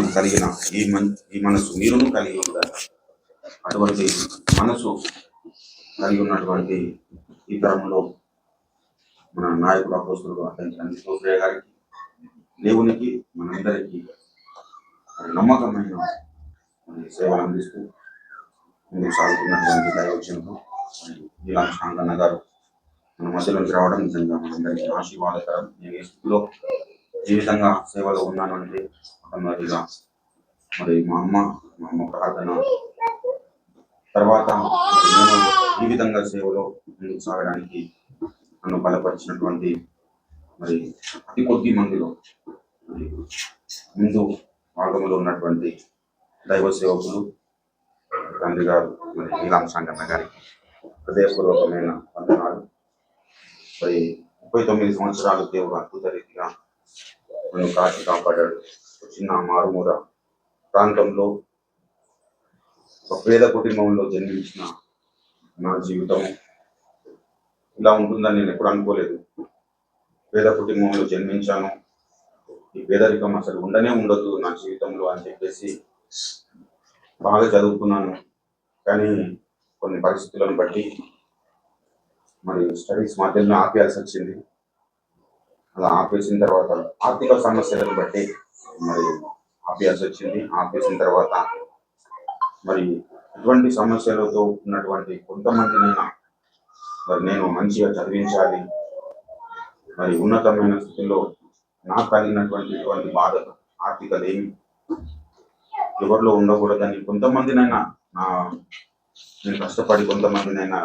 మనకు కలిగిన ఈ మనసు మీరును కలిగి ఉండాలి. అటువంటి మనసు కలిగి ఉన్నటువంటి ఈ తరంలో మన నాయకుడు అపోస్తులుడు అతని సోదరయ్య గారికి, దేవునికి, మనందరికీ నమ్మకమైన సేవలు అందిస్తూ ముందుకు సాగుతున్నటువంటి దైవజనులు నీలాంటి శాంతన్న గారు మన మధ్యలోకి రావడం నిజంగా మనందరికీ ఆశీర్వాదకరం. నేను ఈ స్థితిలో ఏ విధంగా సేవలో ఉన్నాను అంటే మరి మా అమ్మ ప్రార్థన తర్వాత నేను ఈ విధంగా సేవలో ముందుకు సాగడానికి నన్ను బలపరిచినటువంటి మరి అతి కొద్ది మందిలో ముందు భాగంలో ఉన్నటువంటి దైవ సేవకులు తండ్రి గారు మరి నీలాం సంగన్న గారికి హృదయపూర్వకమైన వందనాలు. మరి 39 సంవత్సరాలు దేవుడు అద్భుత రీతిగా నన్ను కాచి కాపాడాడు. చిన్న మారుమూల ప్రాంతంలో ఒక పేద కుటుంబంలో జన్మించిన నా జీవితం ఇలా ఉంటుందని నేను ఎప్పుడు అనుకోలేదు. పేద కుటుంబంలో జన్మించాను, ఈ పేదరికం అసలు ఉండదు నా జీవితంలో అని చెప్పేసి బాగా చదువుకున్నాను. కానీ కొన్ని పరిస్థితులను బట్టి మరి స్టడీస్ మధ్యలో ఆపేయాల్సి వచ్చింది. అలా ఆపేసిన తర్వాత ఆర్థిక సమస్యలను బట్టి మరి ఆపేయాల్సి వచ్చింది. ఆపేసిన తర్వాత మరి ఇటువంటి సమస్యలతో ఉన్నటువంటి కొంతమందినైనా మరి నేను మంచిగా చదివించాలి, మరి ఉన్నతమైన స్థితిలో నాకు కలిగినటువంటి ఇటువంటి బాధలు ఆర్థికలేమి ఎవరిలో ఉండకూడదని కొంతమందినైనా నేను కష్టపడి కొంతమందినైనా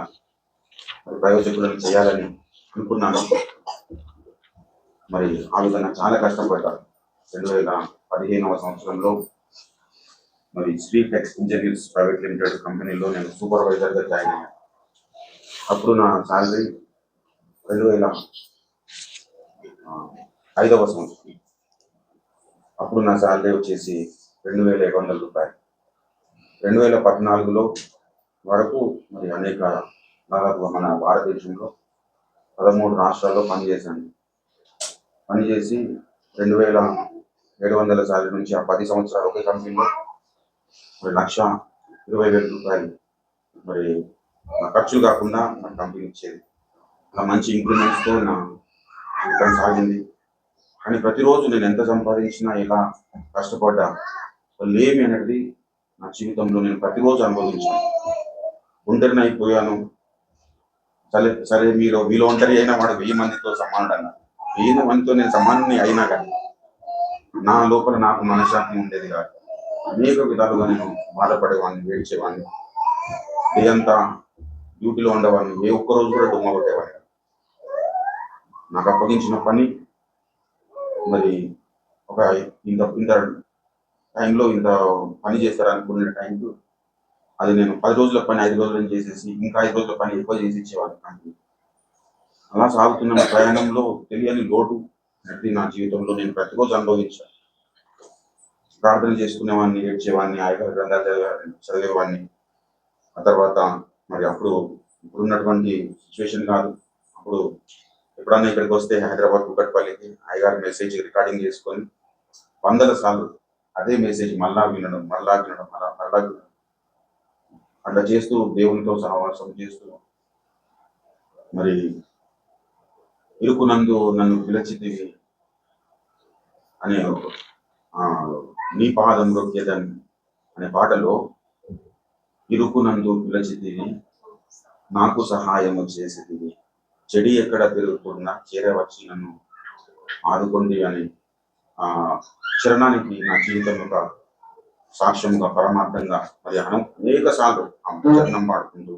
ప్రయోజకులను చేయాలని అనుకున్నాను. మరి ఆ విధంగా చాలా కష్టపడ్డాను. 2015వ సంవత్సరంలో మరి Shri Tex engineers private limited కంపెనీలో నేను సూపర్వైజర్గా జాయిన్ అయ్యాను. అప్పుడు నా శాలరీ 2005వ సంవత్సరం అప్పుడు నా శాలరీ వచ్చేసి 2700 రూపాయలు. 2014లో వరకు మరి అనేక మన భారతదేశంలో 13 రాష్ట్రాల్లో పనిచేశాను. పనిచేసి 2700 శాలరీ నుంచి ఆ 10 సంవత్సరాలు ఒకే కంపెనీలో మరి 1,20,000 రూపాయలు మరి నా ఖర్చు కాకుండా నా కంపెనీ ఇచ్చేది. అలా మంచి ఇంక్రిమెంట్స్తో నా జీవితం సాగింది. కానీ ప్రతిరోజు నేను ఎంత సంపాదించినా ఎలా కష్టపడ్డా లేమి అనేది నా జీవితంలో నేను ప్రతిరోజు అనుభవించాను. ఒంటరిని అయిపోయాను. సరే మీలో ఒంటరి అయినా వాడు 1000 మందితో సమానుడు అన్న. 1000 మందితో నేను సమానాన్ని అయినా కానీ నా లోపల నాకు మనశ్శాంతి ఉండేది కాదు. అనేక విధాలుగా నేను బాధపడేవాడిని, ఏడ్చేవాడిని, ఇదంతా డ్యూటీలో ఉండేవాడిని. ఏ ఒక్కరోజు కూడా డుమ్మ కొట్టేవాడిని. నాకు అప్పగించిన పని మరి ఒక ఇంత టైంలో ఇంత పని చేస్తారనుకునే టైంకు అది నేను 10 రోజుల పని 5 రోజులను చేసేసి ఇంకా 5 రోజుల పని ఎక్కువ చేసి ఇచ్చేవాడిని. అలా సాగుతున్న ప్రయాణంలో తెలియని లోటు అనేది నా జీవితంలో నేను ప్రతిరోజు అనుభవించాను. ప్రార్థన చేసుకునేవాడిని, ఏడ్చేవాడిని, ఆయన గ్రంథాలు చదివేవాడిని. ఆ తర్వాత మరి ఇప్పుడున్నటువంటి సిచ్యువేషన్ కాదు. అప్పుడు ఎప్పుడన్నా ఇక్కడికి వస్తే హైదరాబాద్ కుకట్పల్లికి అయ్యగారి మెసేజ్ రికార్డింగ్ చేసుకొని 100 సార్లు అదే మెసేజ్ మళ్ళా వినడం అట్లా చేస్తూ దేవునితో సహవాసం చేస్తూ మరి ఇరుకునందు నన్ను పిలచితివి అనే నీ పాదం రొక్కేదని అనే పాటలో ఇరుకునందు పిలచితివి నాకు సహాయము చేసేది, చెడి ఎక్కడ తిరుగుతున్నా చేరవచ్చి నన్ను ఆదుకోండి అని చరణానికి నా జీవితం ఒక సాక్ష్యంగా పరమార్థంగా మరి అనేక సార్లు ఆ చరణం పాడుకుంటూ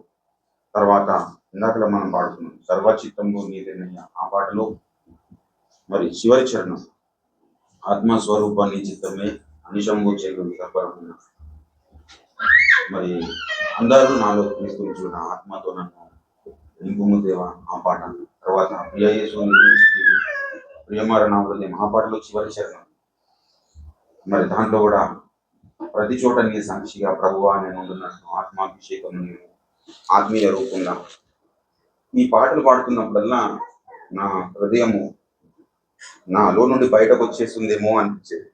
తర్వాత ఇందాకలా మనం పాడుతున్నాం సర్వచిత్తంలో నీదేనయ్యా. ఆ పాటలో మరి చివరి చరణం ఆత్మస్వరూపాన్ని చిత్తమే అనిశంభు చేయగలి సర్వరమైన మరి అందరూ నాలో క్రీస్తు నా ఆత్మతో నన్ను నింపుము దేవా. ఆ పాట తర్వాత ప్రియమారణ హృదయం ఆ పాటలో చివరి చరణం. మరి దాంట్లో కూడా ప్రతి చోట నీ సాక్షిగా ప్రభువా నేను ఉంటున్నట్టు ఆత్మాభిషేకం నేను ఆత్మీయ రూపంగా ఈ పాటలు పాడుతున్నప్పుడల్లా నా హృదయము నాలో నుండి బయటకు వచ్చేస్తుందేమో అనిపించేది.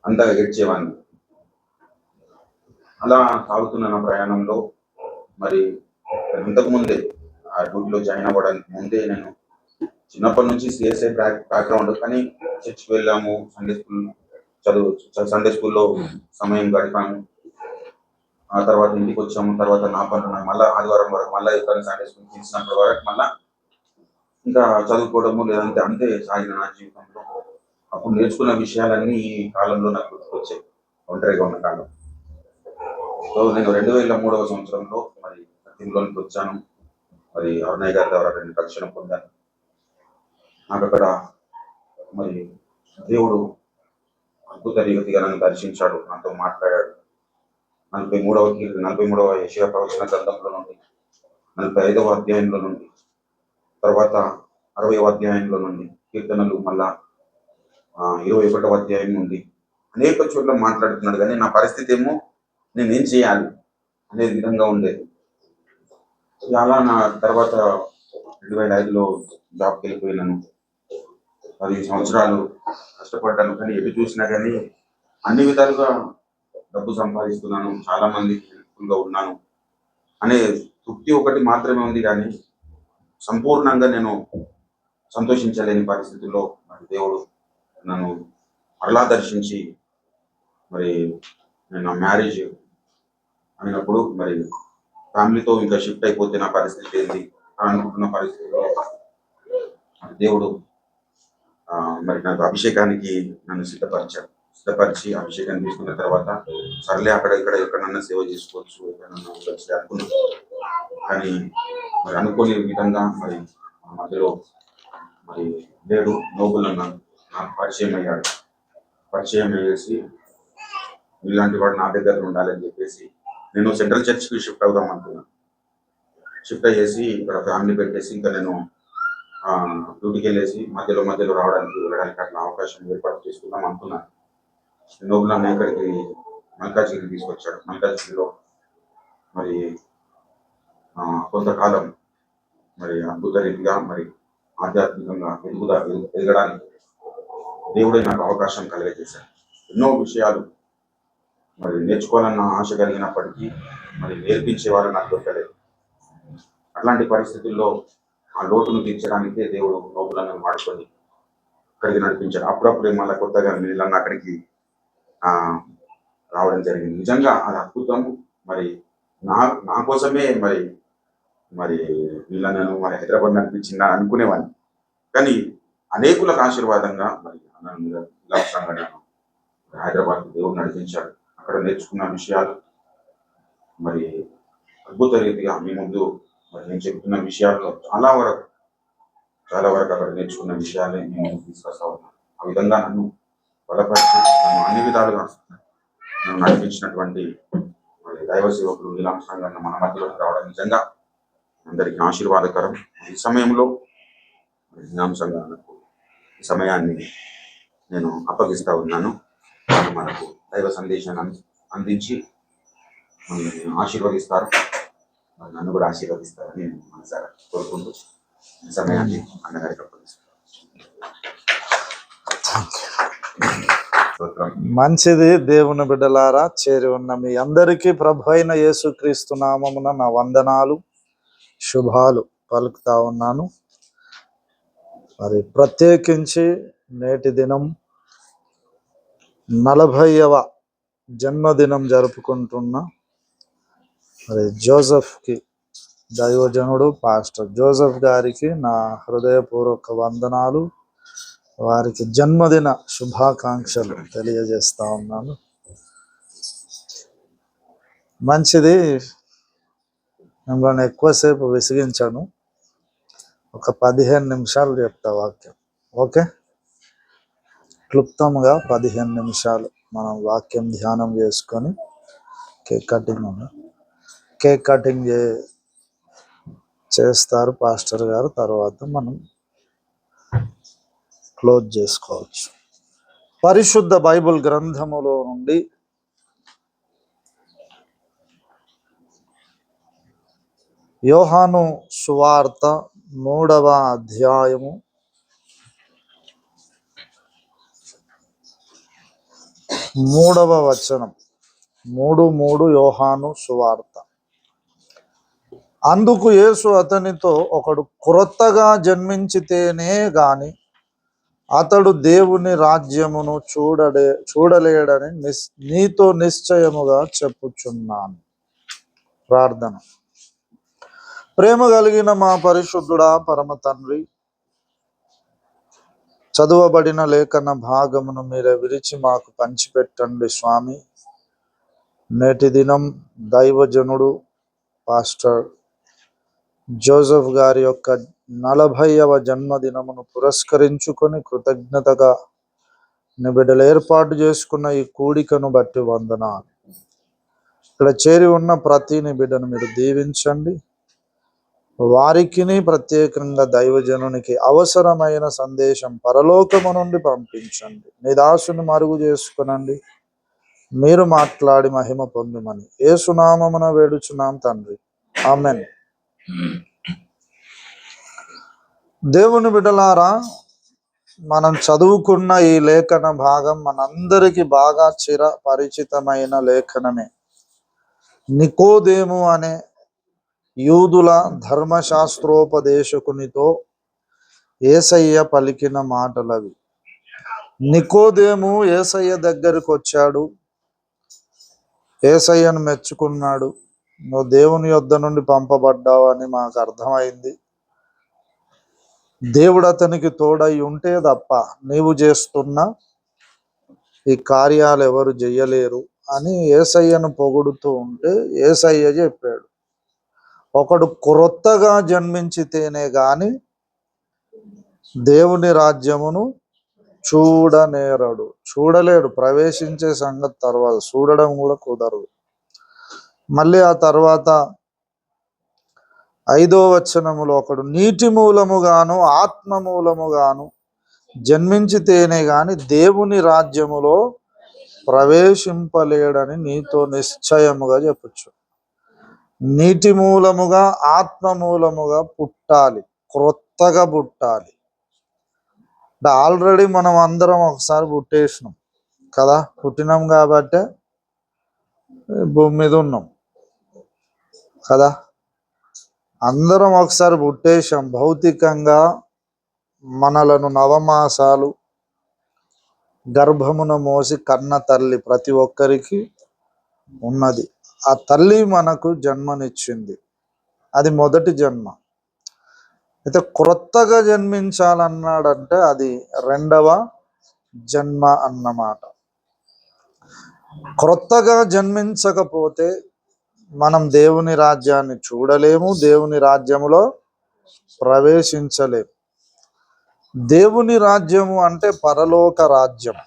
అంతగా ఏడ్చేవాడిని. అలా సాగుతున్న నా ప్రయాణంలో మరి ఇంతకుముందే ఆ డ్యూటీలో జాయిన్ అవ్వడానికి ముందే నేను చిన్నప్పటి నుంచి సిఎస్ఐ బ్యాక్గ్రౌండ్, కానీ చర్చ్కి వెళ్ళాము, సండే స్కూల్లో సమయం గడిపాము. ఆ తర్వాత ఇంటికి వచ్చాము. తర్వాత నా పనులు మళ్ళీ ఆదివారం వరకు మళ్ళీ ఎప్పుడైనా సండే స్కూల్ తీసినప్పటి వరకు మళ్ళీ ఇంకా చదువుకోవడము లేదంటే అంతే సాగిన నా జీవితంలో. అప్పుడు నేర్చుకున్న విషయాలన్నీ ఈ కాలంలో నాకు గుర్తుకొచ్చాయి, ఒంటరిగా ఉన్న కాలం. సో నేను 2003వ సంవత్సరంలో మరి సత్యంలోనికి వచ్చాను. మరి అరుణయ్య గారి ద్వారా నేను రక్షణ పొందాను. నాకు అక్కడ మరి దేవుడు అద్భుత రీతిగా నన్ను దర్శించాడు, నాతో మాట్లాడాడు. 43వ యెషయా ప్రవచన గ్రంథంలో నుండి, 45వ అధ్యాయంలో నుండి, తర్వాత 60వ అధ్యాయంలో నుండి, కీర్తనలు మళ్ళా 21వ అధ్యాయం నుండి అనేక చోట్ల మాట్లాడుతున్నాడు. కానీ నా పరిస్థితి ఏమో నేనేం చేయాలి అనే విధంగా ఉండేది. అలా నా తర్వాత 2005లో జాబ్కి వెళ్ళిపోయినాను. 10 సంవత్సరాలు కష్టపడ్డాను. కానీ ఎటు చూసినా కానీ అన్ని విధాలుగా డబ్బు సంపాదిస్తున్నాను, చాలా మందికి హెల్ప్ఫుల్గా ఉన్నాను అనే తృప్తి ఒకటి మాత్రమే ఉంది. కానీ సంపూర్ణంగా నేను సంతోషించలేని పరిస్థితుల్లో మరి దేవుడు నన్ను మరలా దర్శించి మరి నేను నా మ్యారేజ్ అయినప్పుడు మరి ఫ్యామిలీతో ఇంకా షిఫ్ట్ అయిపోతే నా పరిస్థితి ఏంటి అనుకుంటున్న పరిస్థితిలో దేవుడు మరి నాకు అభిషేకానికి నన్ను సిద్ధపరిచి అభిషేకాన్ని తీసుకున్న తర్వాత సర్లే అక్కడ ఎక్కడన్నా సేవ చేసుకోవచ్చు, ఎక్కడన్నా ఉండొచ్చు అనుకున్నాను. కానీ మరి అనుకోని విధంగా మరి మధ్యలో మరి లేడు నోబుల్ అన్న నాకు పరిచయం అయ్యేసి ఇలాంటి వాడు నా దగ్గర ఉండాలని చెప్పేసి నేను సెంట్రల్ చర్చ్కి షిఫ్ట్ అవుదాం అనుకున్నాను. షిఫ్ట్ అయ్యేసి ఇక్కడ ఫ్యామిలీ పెట్టేసి ఇంకా నేను డ్యూటీకి వెళ్ళేసి మధ్యలో రావడానికి వెళ్ళడానికి అట్లా అవకాశం ఏర్పాటు చేసుకుందాం అనుకున్నాను. నోబుల్ అన్న ఇక్కడికి మల్కాజ్గిరికి తీసుకొచ్చాడు. మల్కాజ్గిరిలో మరి కొంతకాలం మరి అద్భుత రీతిగా మరి ఆధ్యాత్మికంగా ఎదగడానికి దేవుడే నాకు అవకాశం కలిగజేశాడు. ఎన్నో విషయాలు మరి నేర్చుకోవాలన్న ఆశ కలిగినప్పటికీ మరి నేర్పించేవారు నాకు దొరకలేదు. అట్లాంటి పరిస్థితుల్లో ఆ లోటును తీర్చడానికే దేవుడు నోబులను వాడుకొని అక్కడికి నడిపించాడు. అప్పుడప్పుడు మళ్ళీ కొత్తగా వీళ్ళన్న అక్కడికి రావడం జరిగింది. నిజంగా అది అద్భుతం. మరి నా కోసమే మరి వీళ్ళను మరి హైదరాబాద్ నడిపించిందా అనుకునేవాడిని. కానీ అనేకులకు ఆశీర్వాదంగా మరి హైదరాబాద్ దేవుడు నడిపించాడు. అక్కడ నేర్చుకున్న విషయాలు మరి అద్భుత రీతిగా మీ ముందు మరి నేను చెప్తున్న విషయాల్లో చాలా వరకు అక్కడ నేర్చుకున్న విషయాలే నేను తీసుకొస్తా ఉన్నాను. ఆ విధంగా నన్ను బలపరిచి నన్ను అన్ని విధాలుగా నన్ను నడిపించినటువంటి మరి దైవ సేవకులు నీలాంశంగా మన మధ్యలోకి రావడం నిజంగా అందరికీ ఆశీర్వాదకరం. ఈ సమయంలో నీలాంశంగా ఈ సమయాన్ని నేను అప్పగిస్తా ఉన్నాను. మనకు దైవ సందేశాన్ని అందించి మనల్ని ఆశీర్వదిస్తారు, నన్ను కూడా ఆశీర్వదిస్తారని నేను మనసారా కోరుకుంటూ ఈ సమయాన్ని అన్నగారికి అప్పగిస్తాను. మంచిది. దేవుని బిడ్డలారా, చేరి ఉన్న మీ అందరికీ ప్రభు అయిన యేసుక్రీస్తు నామమున నా వందనాలు, శుభాలు పలుకుతా ఉన్నాను. మరి ప్రత్యేకించి నేటి దినం 40వ జన్మదినం జరుపుకుంటున్న మరి జోసెఫ్కి, దైవజనుడు పాస్టర్ జోసెఫ్ గారికి నా హృదయపూర్వక వందనాలు, వారికి జన్మదిన శుభాకాంక్షలు తెలియజేస్తా ఉన్నాను. మంచిది. మిమ్మల్ని ఎక్కువసేపు విసిగించాను. ఒక 15 నిమిషాలు చెప్తా వాక్యం. ఓకే, క్లుప్తంగా 15 నిమిషాలు మనం వాక్యం ధ్యానం చేసుకొని కేక్ కటింగ్ చేస్తారు పాస్టర్ గారు. తర్వాత మనం క్లోజ్ చేసుకోవచ్చు. పరిశుద్ధ బైబిల్ గ్రంథములో నుండి యోహాను సువార్త 3వ అధ్యాయము 3వ వచనం, 3:3 యోహాను సువార్త. అందుకు యేసు అతనితో, ఒకడు క్రొత్తగా జన్మించితేనే గాని అతడు దేవుని రాజ్యమును చూడలేడని నీతో నిశ్చయముగా చెప్పుచున్నాను. ప్రార్థన. ప్రేమ కలిగిన మా పరిశుద్ధుడా పరమ తండ్రి, చదువబడిన లేఖన భాగమును మీరే విరిచి మాకు పంచిపెట్టండి స్వామి. నేటి దినం దైవజనుడు పాస్టర్ జోసెఫ్ గారి యొక్క 40వ జన్మదినమును పురస్కరించుకొని కృతజ్ఞతగా బిడ్డలు ఏర్పాటు చేసుకున్న ఈ కూడికను బట్టి వందనాలు. ఇక్కడ చేరి ఉన్న ప్రతి బిడ్డను మీరు దీవించండి. వారికిని ప్రత్యేకంగా దైవజనునికి అవసరమైన సందేశం పరలోకము నుండి పంపించండి. నీ దాసుని మరుగు చేసుకునండి. మీరు మాట్లాడి మహిమ పొందుమని యేసునామమున వేడుచున్నాం తండ్రి, ఆమెన్. దేవుని బిడ్డలారా, మనం చదువుకున్న ఈ లేఖన భాగం మనందరికీ బాగా పరిచితమైన లేఖనమే. నికోదేము అనే యూదుల ధర్మశాస్త్రోపదేశకునితో యేసయ్య పలికిన మాటలవి. నికోదేము యేసయ్య దగ్గరికి వచ్చాడు. యేసయ్యను మెచ్చుకున్నాడు. నువ్వు దేవుని యొద్ద నుండి పంపబడ్డావు అని మాకు అర్థమైంది. దేవుడు అతనికి తోడై ఉంటే తప్ప నీవు చేస్తున్న ఈ కార్యాలు ఎవరు చెయ్యలేరు అని యేసయ్యను పొగుడుతూ ఉంటే యేసయ్య చెప్పాడు, ఒకడు క్రొత్తగా జన్మించితేనే గాని దేవుని రాజ్యమును చూడలేడు. ప్రవేశించే సంగతి తర్వాత, చూడడం కూడా కుదరదు. మళ్ళీ ఆ తర్వాత 5వ వచనములో, ఒకడు నీటి మూలముగాను ఆత్మ మూలముగాను జన్మించితేనే గాని దేవుని రాజ్యములో ప్రవేశింపలేడని నీతో నిశ్చయముగా చెప్పొచ్చు. నీటి మూలముగా ఆత్మ మూలముగా పుట్టాలి, క్రొత్తగా పుట్టాలి. అంటే ఆల్రెడీ మనం అందరం ఒకసారి పుట్టేసినాం కదా, పుట్టినాం కాబట్టే భూమి మీద ఉన్నాం కదా. అందరం ఒకసారి పుట్టేశాం. భౌతికంగా మనలను 9 మాసాలు గర్భమున మోసి కన్న తల్లి ప్రతి ఒక్కరికి ఉన్నది. ఆ తల్లి మనకు జన్మనిచ్చింది. అది మొదటి జన్మ. అయితే క్రొత్తగా జన్మించాలన్నాడంటే అది 2వ జన్మ అన్నమాట. క్రొత్తగా జన్మించకపోతే మనం దేవుని రాజ్యాన్ని చూడలేము, దేవుని రాజ్యములో ప్రవేశించలేము. దేవుని రాజ్యము అంటే పరలోక రాజ్యం.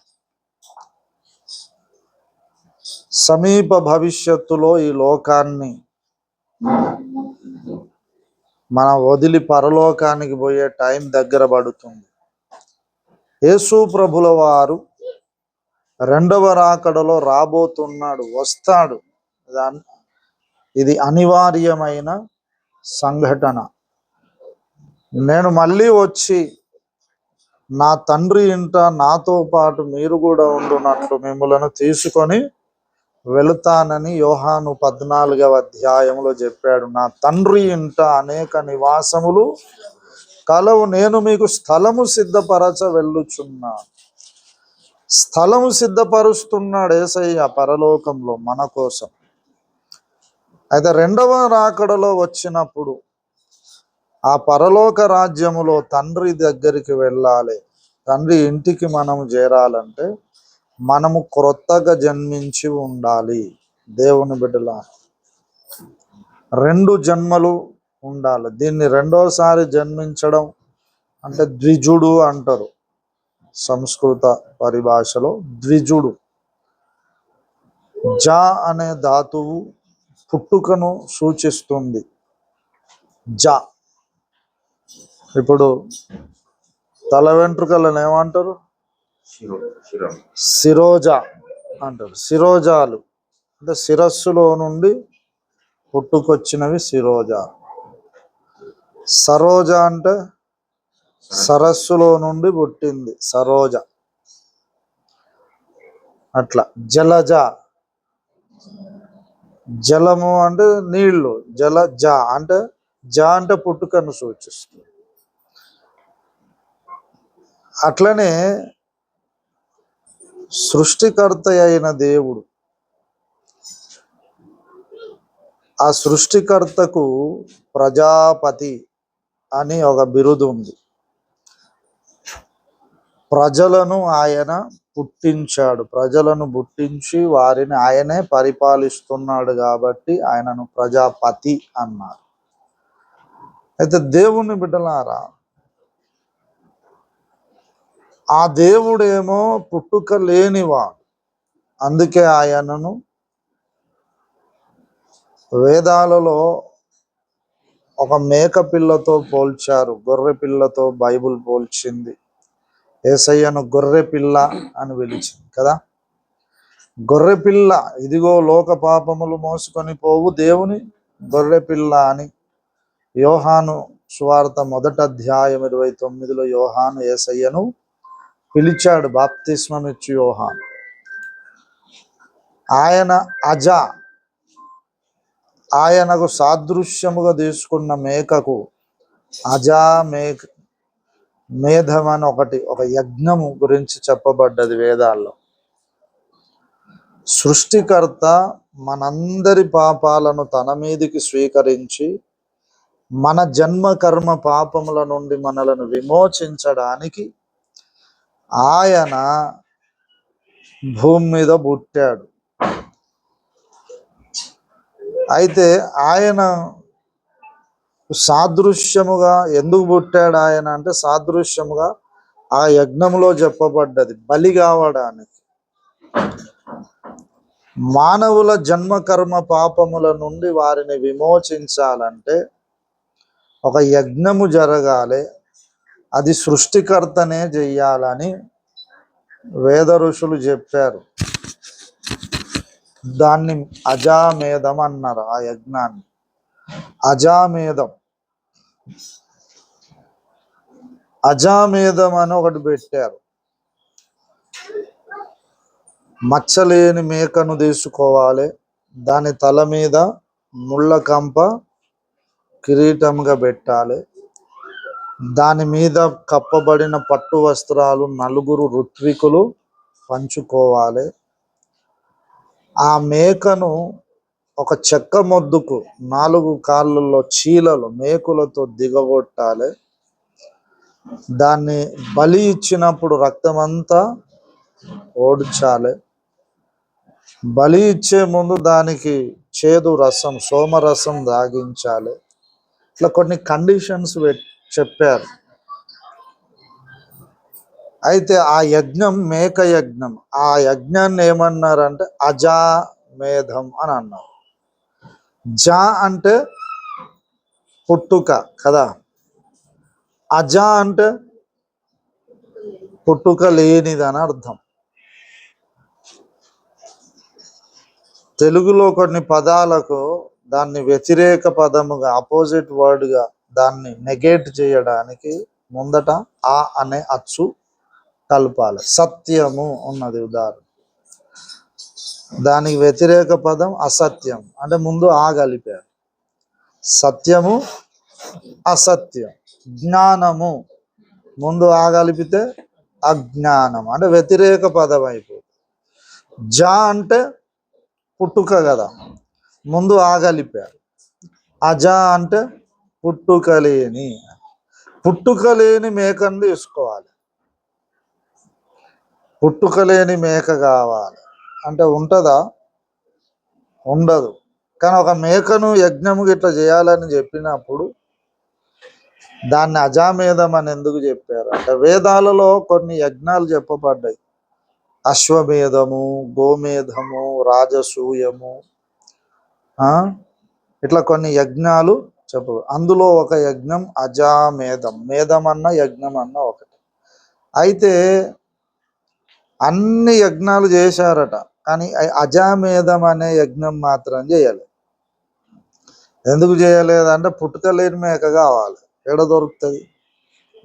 సమీప భవిష్యత్తులో ఈ లోకాన్ని మనం వదిలి పరలోకానికి పోయే టైం దగ్గర పడుతుంది. యేసు ప్రభుల వారు 2వ రాకడలో రాబోతున్నాడు, వస్తాడు. ఇది అనివార్యమైన సంఘటన. నేను మళ్ళీ వచ్చి నా తండ్రి ఇంట నాతో పాటు మీరు కూడా ఉండునట్లు మిమ్మలను తీసుకొని వెళుతానని యోహాను 14వ అధ్యాయంలో చెప్పాడు. నా తండ్రి ఇంట అనేక నివాసములు కలవు, నేను మీకు స్థలము సిద్ధపరచ వెళ్ళుచున్నాను. స్థలము సిద్ధపరుస్తున్నాడు యేసయ్య పరలోకంలో మన కోసం. అయితే 2వ రాకడలో వచ్చినప్పుడు ఆ పరలోక రాజ్యములో తండ్రి దగ్గరికి వెళ్ళాలి. తండ్రి ఇంటికి మనము చేరాలంటే మనము క్రొత్తగా జన్మించి ఉండాలి. దేవుని బిడ్డల 2 జన్మలు ఉండాలి. దీన్ని 2వసారి జన్మించడం అంటే ద్విజుడు అంటారు. సంస్కృత పరిభాషలో ద్విజుడు. జా అనే ధాతువు పుట్టుకను సూచిస్తుంది. జా. ఇప్పుడు తల వెంట్రుకలను ఏమంటారు? శిరోజ అంటారు. శిరోజాలు అంటే శిరస్సులో నుండి పుట్టుకొచ్చినవి శిరోజ. సరోజ అంటే సరస్సులో నుండి పుట్టింది సరోజ. అట్లా జలజ, జలము అంటే నీళ్లు, జలజ అంటే అంటే పుట్టుకను సూచిస్తుంది. అట్లనే సృష్టికర్త అయిన దేవుడు, ఆ సృష్టికర్తకు ప్రజాపతి అని ఒక బిరుదు ఉంది. ప్రజలను ఆయన పుట్టించాడు, ప్రజలను పుట్టించి వారిని ఆయనే పరిపాలిస్తున్నాడు కాబట్టి ఆయనను ప్రజాపతి అన్నారు. అయితే దేవుని బిడ్డలారా, ఆ దేవుడేమో పుట్టుక లేనివాడు, అందుకే ఆయనను వేదాలలో ఒక మేక పిల్లతో పోల్చారు, గొర్రె పిల్లతో బైబిల్ పోల్చింది. యేసయ్యను గొర్రె పిల్ల అని పిలిచింది కదా. గొర్రె పిల్ల, ఇదిగో లోక పాపములు మోసుకొని పోవు దేవుని గొర్రె పిల్ల అని యోహాను సువార్త 1వ అధ్యాయం 29లో యోహాను యేసయ్యను పిలిచాడు, బాప్తిస్మమిచ్చు యోహాను. ఆయన అజా, ఆయనకు సాదృశ్యముగా తీసుకున్న మేకకు అజా మేధం అని ఒక యజ్ఞము గురించి చెప్పబడ్డది వేదాల్లో. సృష్టికర్త మనందరి పాపాలను తన మీదికి స్వీకరించి మన జన్మ కర్మ పాపముల నుండి మనలను విమోచించడానికి ఆయన భూమి మీద పుట్టాడు. అయితే ఆయన సాదృశ్యముగా ఎందుకు పుట్టాడు ఆయన అంటే, సాదృశ్యముగా ఆ యజ్ఞములో చెప్పబడ్డది బలి కావడానికి. మానవుల జన్మ కర్మ పాపముల నుండి వారిని విమోచించాలంటే ఒక యజ్ఞము జరగాలి, అది సృష్టికర్తనే చెయ్యాలని వేద ఋషులు చెప్పారు. దాన్ని అజామేధం అన్నారు. ఆ యజ్ఞాన్ని అజామేధం అని ఒకటి పెట్టారు. మచ్చలేని మేకను తీసుకోవాలి, దాని తల మీద ముళ్ళ కంప కిరీటంగా పెట్టాలి, దాని మీద కప్పబడిన పట్టు వస్త్రాలు 4 ఋత్వికులు పంచుకోవాలి. ఆ మేకను ఒక చెక్క మొద్దుకు 4 కాళ్ళల్లో చీలలు మేకులతో దిగగొట్టాలి. దాన్ని బలి ఇచ్చినప్పుడు రక్తమంతా ఓడ్చాలి. బలి ఇచ్చే ముందు దానికి చేదు రసం, సోమరసం దాగించాలి. ఇట్లా కొన్ని కండిషన్స్ చెప్పారు. అయితే ఆ యజ్ఞం మేక యజ్ఞం, ఆ యజ్ఞాన్ని ఏమన్నారంటే అజామేధం అని అన్నారు. జా అంటే పుట్టుక కదా, అజా అంటే పుట్టుక లేనిదని అర్థం. తెలుగులో కొన్ని పదాలకు దాన్ని వ్యతిరేక పదముగా, ఆపోజిట్ వర్డ్గా దాన్ని నెగేట్ చేయడానికి ముందట ఆ అనే అచ్చు కలపాలి. సత్యము ఉన్నది ఉదాహరణ, దానికి వ్యతిరేక పదం అసత్యం అంటే ముందు ఆ కలిపారు. సత్యము అసత్యం. జ్ఞానము ముందు ఆ కలిపితే అజ్ఞానం అంటే వ్యతిరేక పదం అయిపోతుంది. జా అంటే పుట్టుక కదా, ముందు ఆ కలిపారు. అజా అంటే పుట్టుక లేని మేకను తీసుకోవాలి. పుట్టుక లేని మేక కావాలి అంటే ఉంటుందా? ఉండదు. కానీ ఒక మేకను యజ్ఞము ఇట్లా చేయాలని చెప్పినప్పుడు దాన్ని అజామేధం అని ఎందుకు చెప్పారు అంటే, వేదాలలో కొన్ని యజ్ఞాలు చెప్పబడ్డాయి. అశ్వమేధము, గోమేధము, రాజసూయము, ఇట్లా కొన్ని యజ్ఞాలు అందులో ఒక యజ్ఞం అజామేధం. మేధం అన్న యజ్ఞం అన్న ఒకటి. అయితే అన్ని యజ్ఞాలు చేశారట, కానీ అజామేధం అనే యజ్ఞం మాత్రం చేయలేదు. ఎందుకు చేయలేదంటే పుట్టుక లేని మేక కావాలి. ఎక్కడ దొరుకుతుంది?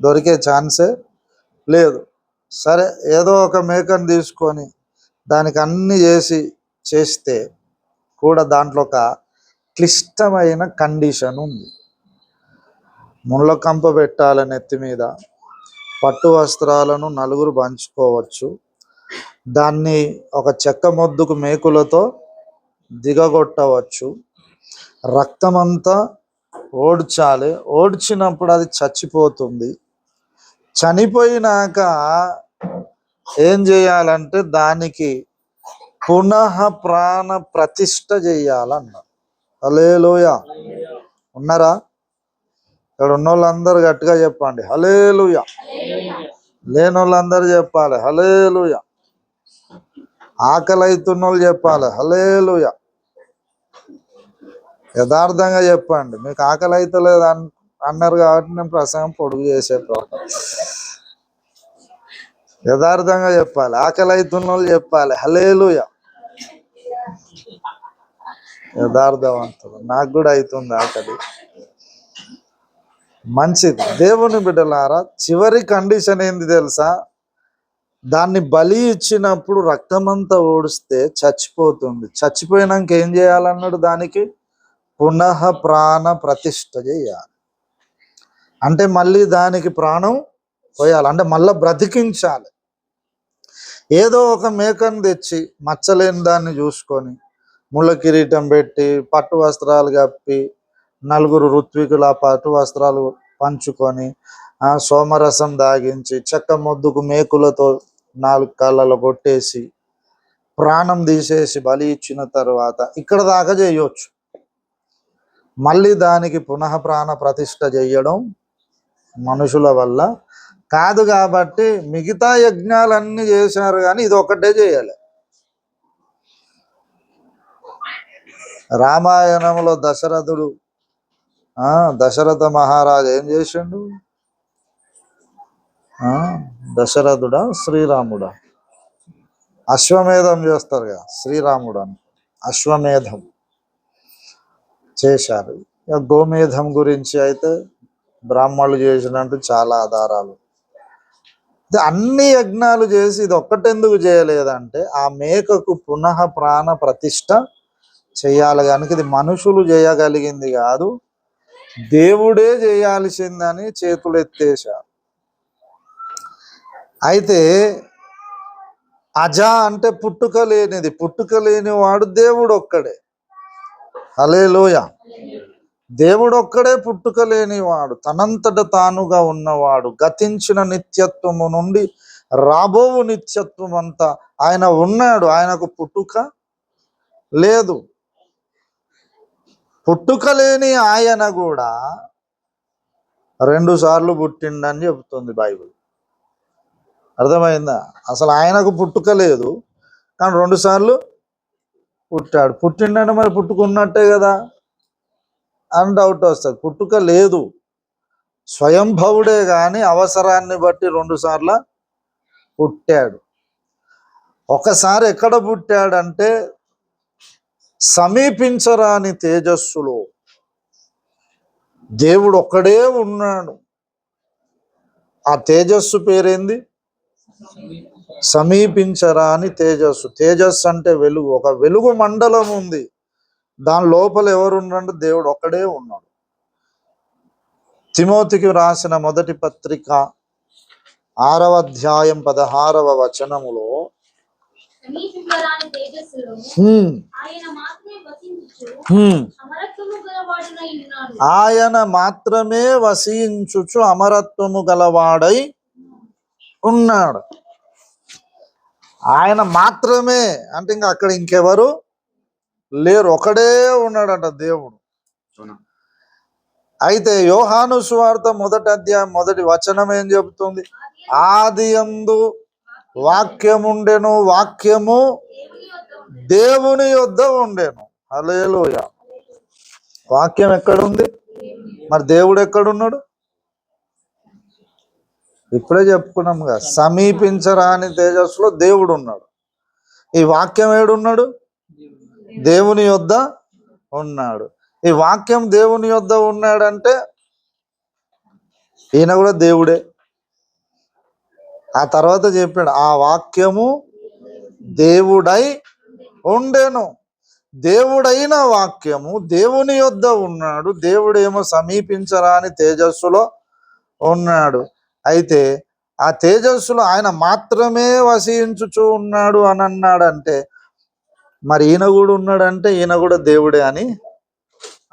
దొరికే ఛాన్సే లేదు. సరే, ఏదో ఒక మేకను తీసుకొని దానికి అన్ని చేస్తే కూడా దాంట్లో ఒక క్లిష్టమైన కండిషన్ ఉంది. ముళ్ళ కంప పెట్టాలని ఎత్తి మీద, పట్టు వస్త్రాలను నలుగురు పంచుకోవచ్చు, దాన్ని ఒక చెక్క మొద్దుకు మేకులతో దిగగొట్టవచ్చు, రక్తమంతా ఓడ్చాలి, ఓడ్చినప్పుడు అది చచ్చిపోతుంది. చనిపోయినాక ఏం చేయాలంటే దానికి పునః ప్రాణ ప్రతిష్ఠ చెయ్యాలన్నారు. హల్లెలూయా. ఉన్నారా? ఇక్కడ ఉన్న వాళ్ళందరూ గట్టిగా చెప్పండి హల్లెలూయా. లేని వాళ్ళందరూ చెప్పాలి హల్లెలూయా. ఆకలి అవుతున్న వాళ్ళు చెప్పాలి హల్లెలూయా. యథార్థంగా చెప్పండి. మీకు ఆకలి అవుతలేదు అన్నారు కాబట్టి నేను ప్రసంగం పొడుగు చేసే యథార్థంగా చెప్పాలి. ఆకలి అవుతున్న వాళ్ళు చెప్పాలి హల్లెలూయా. యథార్థవంతులు. నాకు కూడా అవుతుంది ఆకలి. మంచిది. దేవుని బిడ్డలారా, చివరి కండిషన్ ఏంది తెలుసా? దాన్ని బలి ఇచ్చినప్పుడు రక్తమంతా ఓడిస్తే చచ్చిపోతుంది. చచ్చిపోయినాక ఏం చేయాలన్నాడు? దానికి పునః ప్రాణ ప్రతిష్ఠ చేయాలి. అంటే మళ్ళీ దానికి ప్రాణం పోయాలి, అంటే మళ్ళీ బ్రతికించాలి. ఏదో ఒక మేకను తెచ్చి మచ్చలేని దాన్ని చూసుకొని ముళ్ళ కిరీటం పెట్టి పట్టు వస్త్రాలు కప్పి నలుగురు ఋత్వికులు ఆ పట్టు వస్త్రాలు పంచుకొని సోమరసం దాగించి చెక్క మొద్దుకు మేకులతో 4 కాళ్ళలో కొట్టేసి ప్రాణం తీసేసి బలి ఇచ్చిన తర్వాత ఇక్కడ దాకా చేయొచ్చు. మళ్ళీ దానికి పునః ప్రాణ ప్రతిష్ఠ చేయడం మనుషుల వల్ల కాదు. కాబట్టి మిగతా యజ్ఞాలన్నీ చేశారు కానీ ఇది ఒకటే చేయాలి. రామాయణంలో దశరథ మహారాజు ఏం చేసిండు? దశరథుడా శ్రీరాముడా? అశ్వమేధం చేస్తారు కదా శ్రీరాముడు అని. అశ్వమేధం చేశారు. గోమేధం గురించి అయితే బ్రాహ్మణులు చేసినట్టు చాలా ఆధారాలు. అన్ని యజ్ఞాలు చేసి ఇది ఒక్కటెందుకు చేయలేదంటే ఆ మేకకు పునః ప్రాణ ప్రతిష్ఠ చేయాలి కనుక ఇది మనుషులు చేయగలిగింది కాదు, దేవుడే చేయాల్సిందని చేతులు ఎత్తేశారు. అయితే అజ అంటే పుట్టుక లేనిది, పుట్టుక లేని వాడు దేవుడు ఒక్కడే. హల్లెలూయా. దేవుడు ఒక్కడే పుట్టుక లేనివాడు, తనంతట తానుగా ఉన్నవాడు, గతించిన నిత్యత్వము నుండి రాబోవు నిత్యత్వం అంతా ఆయన ఉన్నాడు. ఆయనకు పుట్టుక లేదు. పుట్టుక లేని ఆయన కూడా 2 సార్లు పుట్టిండని చెబుతుంది బైబిల్. అర్థమైందా? అసలు ఆయనకు పుట్టుక లేదు కానీ 2 సార్లు పుట్టాడు. పుట్టిండంటే మరి పుట్టుకున్నట్టే కదా అని డౌట్ వస్తుంది. పుట్టుక లేదు, స్వయంభవుడే కానీ అవసరాన్ని బట్టి 2 సార్లు పుట్టాడు. ఒకసారి ఎక్కడ పుట్టాడంటే సమీపించరాని తేజస్సులో దేవుడు ఒక్కడే ఉన్నాడు. ఆ తేజస్సు పేరేంది? సమీపించరాని తేజస్సు. తేజస్సు అంటే వెలుగు. ఒక వెలుగు మండలం ఉంది, దాని లోపల ఎవరున్నాడు? దేవుడు ఒక్కడే ఉన్నాడు. తిమోతికి రాసిన మొదటి పత్రిక 6వ అధ్యాయం 16వ వచనములో ఆయన మాత్రమే వసించుచు అమరత్వము గలవాడై ఉన్నాడు. ఆయన మాత్రమే అంటే ఇంకా అక్కడ ఇంకెవరు లేరు, ఒకడే ఉన్నాడట దేవుడు. అయితే యోహాను సువార్త 1వ అధ్యాయం 1వ వచనం ఏం చెబుతుంది? ఆదియందు వాక్యముండెను, వాక్యము దేవుని యొద్ద ఉండెను. హల్లెలూయా. వాక్యం ఎక్కడుంది? మరి దేవుడు ఎక్కడున్నాడు? ఇప్పుడే చెప్పుకున్నాం కదా, సమీపించరాని తేజస్సులో దేవుడు ఉన్నాడు. ఈ వాక్యం ఏడున్నాడు? దేవుని యొద్ద ఉన్నాడు. ఈ వాక్యం దేవుని యొద్ద ఉన్నాడంటే ఈయన కూడా దేవుడే. ఆ తర్వాత చెప్పాడు ఆ వాక్యము దేవుడై ఉండెను. దేవుడైన వాక్యము దేవుని యొద్ద ఉన్నాడు. దేవుడేమో సమీపించరాని తేజస్సులో ఉన్నాడు. అయితే ఆ తేజస్సులో ఆయన మాత్రమే వసించుచూ ఉన్నాడు అని అన్నాడంటే మరి ఈయన కూడా ఉన్నాడంటే ఈయన కూడా దేవుడే అని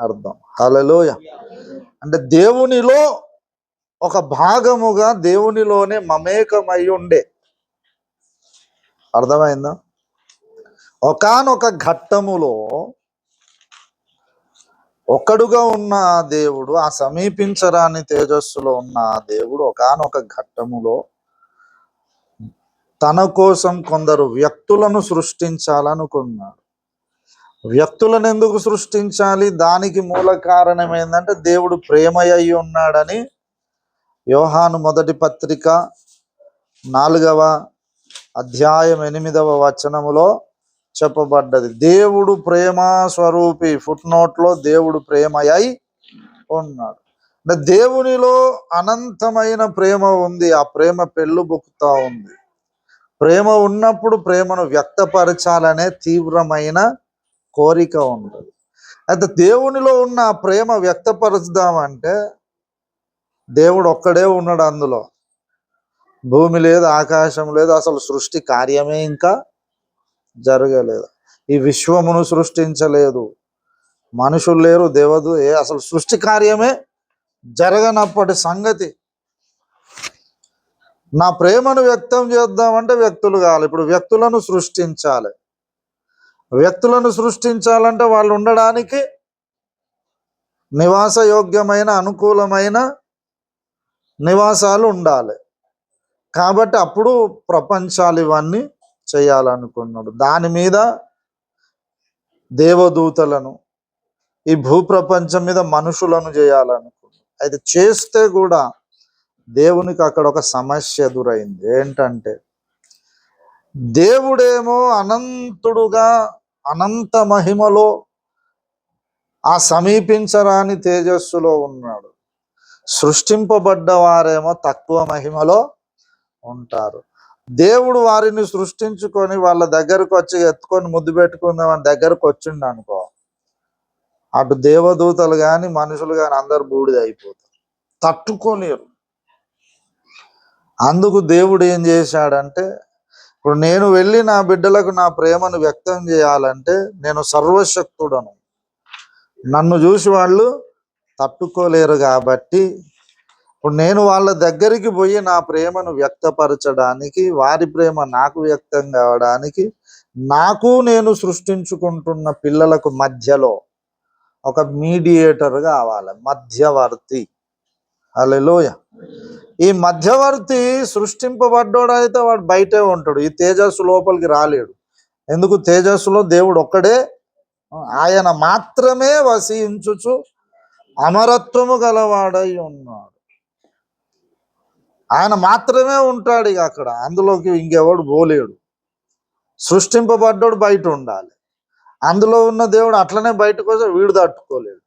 అర్థం. హల్లెలూయా. అంటే దేవునిలో ఒక భాగముగా దేవునిలోనే మమేకమై ఉండే. అర్థమైందా? ఒకానొక ఘట్టములో ఒక్కడుగా ఉన్న ఆ దేవుడు, ఆ సమీపించరాని తేజస్సులో ఉన్న ఆ దేవుడు ఒకానొక ఘట్టములో తన కోసం కొందరు వ్యక్తులను సృష్టించాలనుకున్నాడు. వ్యక్తులను ఎందుకు సృష్టించాలి? దానికి మూల కారణం ఏంటంటే దేవుడు ప్రేమయ్యి ఉన్నాడని యోహాను మొదటి పత్రిక 4వ అధ్యాయం 8వ వచనములో చెప్పబడ్డది. దేవుడు ప్రేమ స్వరూపి. ఫుట్ నోట్లో దేవుడు ప్రేమయ్యి ఉన్నాడు. అంటే దేవునిలో అనంతమైన ప్రేమ ఉంది. ఆ ప్రేమ పెళ్ళుబుకుతా ఉంది. ప్రేమ ఉన్నప్పుడు ప్రేమను వ్యక్తపరచాలనే తీవ్రమైన కోరిక ఉంటుంది. అయితే దేవునిలో ఉన్న ఆ ప్రేమ వ్యక్తపరుచుదామంటే దేవుడు ఒక్కడే ఉన్నాడు. అందులో భూమి లేదు, ఆకాశం లేదు, అసలు సృష్టి కార్యమే ఇంకా జరగలేదు. ఈ విశ్వమును సృష్టించలేదు, మనుషులు లేరు, అసలు సృష్టి కార్యమే జరగనప్పటి సంగతి. నా ప్రేమను వ్యక్తం చేద్దామంటే వ్యక్తులు కావాలి. ఇప్పుడు వ్యక్తులను సృష్టించాలి. వ్యక్తులను సృష్టించాలంటే వాళ్ళు ఉండడానికి నివాసయోగ్యమైన అనుకూలమైన నివాసాలు ఉండాలి. కాబట్టి అప్పుడు ప్రపంచాలు ఇవన్నీ చేయాలనుకున్నాడు. దాని మీద దేవదూతలను, ఈ భూప్రపంచం మీద మనుషులను చేయాలనుకున్నాడు. అయితే చేస్తే కూడా దేవునికి అక్కడ ఒక సమస్య ఎదురైంది. ఏంటంటే దేవుడేమో అనంతుడుగా అనంత మహిమలో ఆ సమీపించరాని తేజస్సులో ఉన్నాడు. సృష్టింపబడ్డ వారేమో తక్కువ మహిమలో ఉంటారు. దేవుడు వారిని సృష్టించుకొని వాళ్ళ దగ్గరకు వచ్చి ఎత్తుకొని ముద్దు పెట్టుకుందామని దగ్గరకు వచ్చిండు అనుకో, అటు దేవదూతలు కానీ మనుషులు కానీ అందరు బూడిద అయిపోతారు, తట్టుకోలేరు. అందుకు దేవుడు ఏం చేశాడంటే, ఇప్పుడు నేను వెళ్ళి నా బిడ్డలకు నా ప్రేమను వ్యక్తం చేయాలంటే నేను సర్వశక్తుడను, నన్ను చూసి వాళ్ళు తట్టుకోలేరు. కాబట్టి ఇప్పుడు నేను వాళ్ళ దగ్గరికి పోయి నా ప్రేమను వ్యక్తపరచడానికి, వారి ప్రేమ నాకు వ్యక్తం కావడానికి, నాకు నేను సృష్టించుకుంటున్న పిల్లలకు మధ్యలో ఒక మీడియేటర్ కావాలి, మధ్యవర్తి. హల్లెలూయా. ఈ మధ్యవర్తి సృష్టింపబడ్డోడైతే వాడు బయటే ఉంటాడు. ఈ తేజస్సు లోపలికి రాలేడు. ఎందుకు? తేజస్సులో దేవుడు ఒక్కడే, ఆయన మాత్రమే వసించుచు అమరత్వము గలవాడై ఉన్నాడు. ఆయన మాత్రమే ఉంటాడు ఇక అక్కడ. అందులోకి ఇంకెవడు పోలేడు. సృష్టింపబడ్డోడు బయట ఉండాలి. అందులో ఉన్న దేవుడు అట్లనే బయటకు వస్తే వీడు తట్టుకోలేడు.